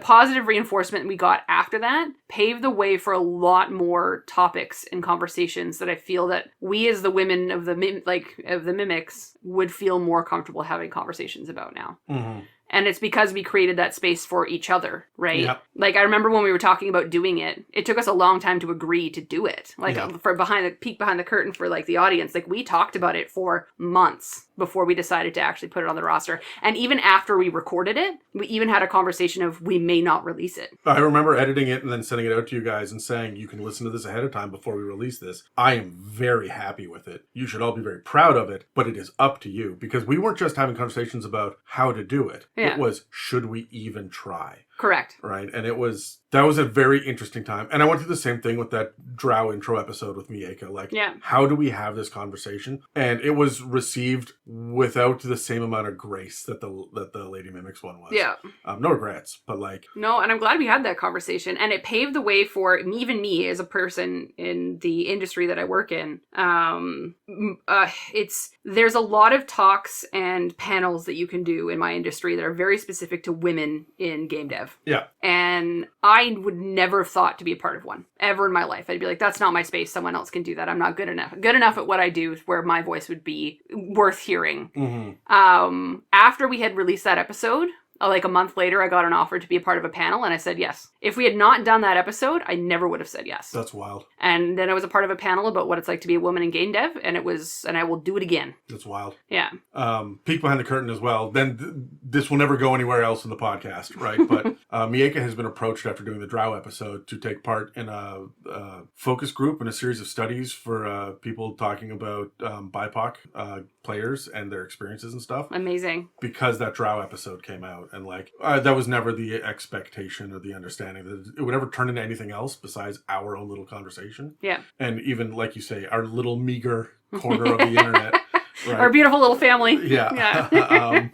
F: positive reinforcement we got after that paved the way for a lot more topics and conversations that I feel that we as the women of the mimics would feel more comfortable having conversations about now.
C: Mm-hmm.
F: And it's because we created that space for each other, right?
C: Yep.
F: Like, I remember when we were talking about doing it, it took us a long time to agree to do it. Like, for peek behind the curtain for, like, the audience. Like, we talked about it for months before we decided to actually put it on the roster. And even after we recorded it, we even had a conversation of we may not release it.
C: I remember editing it and then sending it out to you guys and saying, you can listen to this ahead of time before we release this. I am very happy with it. You should all be very proud of it, but it is up to you. Because we weren't just having conversations about how to do it.
F: Yeah.
C: It was, should we even try?
F: Correct.
C: Right. And that was a very interesting time. And I went through the same thing with that Drow intro episode with Mieka. Like, how do we have this conversation? And it was received without the same amount of grace that the Lady Mimics one was.
F: Yeah.
C: No regrets, but like...
F: No, and I'm glad we had that conversation. And it paved the way for even me as a person in the industry that I work in. There's a lot of talks and panels that you can do in my industry that are very specific to women in game dev.
C: Yeah.
F: And I would never have thought to be a part of one ever in my life. I'd be like, that's not my space. Someone else can do that. I'm not good enough. Good enough at what I do where my voice would be worth hearing.
C: Mm-hmm.
F: After we had released that episode, like a month later, I got an offer to be a part of a panel, and I said yes. If we had not done that episode, I never would have said yes.
C: That's wild.
F: And then I was a part of a panel about what it's like to be a woman in game dev, and I will do it again.
C: That's wild.
F: Yeah.
C: Peek behind the curtain as well. Then this will never go anywhere else in the podcast, right? But Mieka has been approached after doing the Drow episode to take part in a focus group and a series of studies for people talking about BIPOC players and their experiences and stuff.
F: Amazing.
C: Because that Drow episode came out. And like, that was never the expectation or the understanding that it would ever turn into anything else besides our own little conversation.
F: Yeah.
C: And even, like you say, our little meager corner of the internet. Right?
F: Our beautiful little family.
C: Yeah.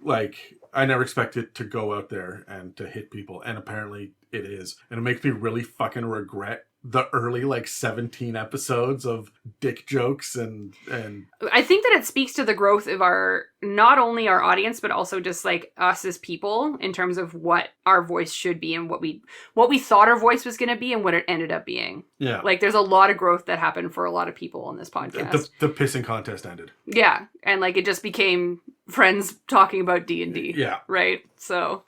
C: Like, I never expected to go out there and to hit people. And apparently it is. And it makes me really fucking regret the early, like, 17 episodes of dick jokes and
F: I think that it speaks to the growth of not only our audience, but also just, like, us as people in terms of what our voice should be and what we thought our voice was going to be and what it ended up being.
C: Yeah.
F: Like, there's a lot of growth that happened for a lot of people on this podcast.
C: The pissing contest ended.
F: Yeah. And, like, it just became friends talking about D&D.
C: Yeah.
F: Right? So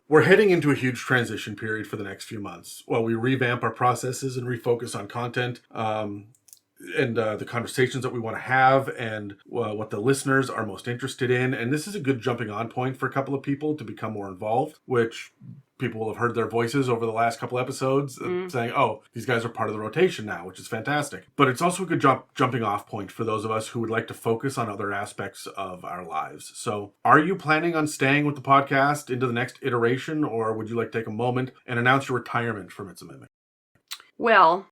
C: we're heading into a huge transition period for the next few months while we revamp our processes and refocus on content and the conversations that we want to have and what the listeners are most interested in. And this is a good jumping on point for a couple of people to become more involved, which people will have heard their voices over the last couple episodes saying, oh, these guys are part of the rotation now, which is fantastic. But it's also a good jumping off point for those of us who would like to focus on other aspects of our lives. So are you planning on staying with the podcast into the next iteration, or would you like to take a moment and announce your retirement from It's a Mimic?
F: Well,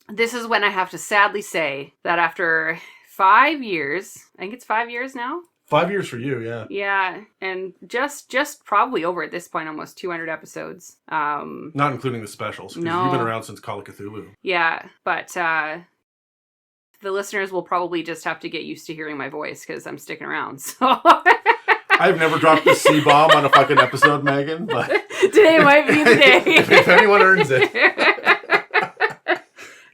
F: this is when I have to sadly say that after 5 years, I think it's 5 years now.
C: 5 years for you, yeah.
F: Yeah, and just probably over at this point, almost 200 episodes.
C: Not including the specials, because
F: No.
C: you've been around since Call of Cthulhu.
F: Yeah, but the listeners will probably just have to get used to hearing my voice because I'm sticking around. So
C: I've never dropped a C-bomb on a fucking episode, Megan, but
F: today might be the day.
C: if anyone earns it.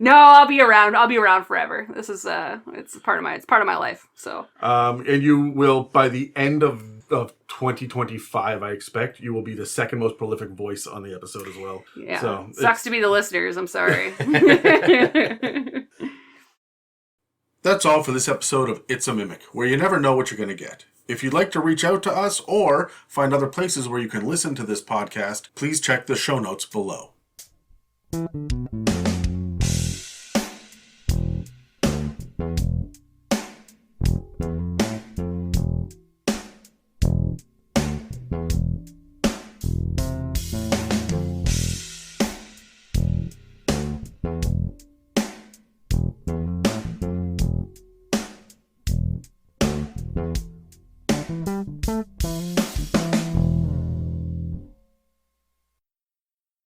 F: No, I'll be around. I'll be around forever. This is it's part of my life. So
C: and you will, by the end of 2025, I expect, you will be the second most prolific voice on the episode as well.
F: yeah,
C: So
F: sucks to be the listeners. I'm sorry.
A: That's all for this episode of It's a Mimic, where you never know what you're going to get. If you'd like to reach out to us or find other places where you can listen to this podcast, please check the show notes below.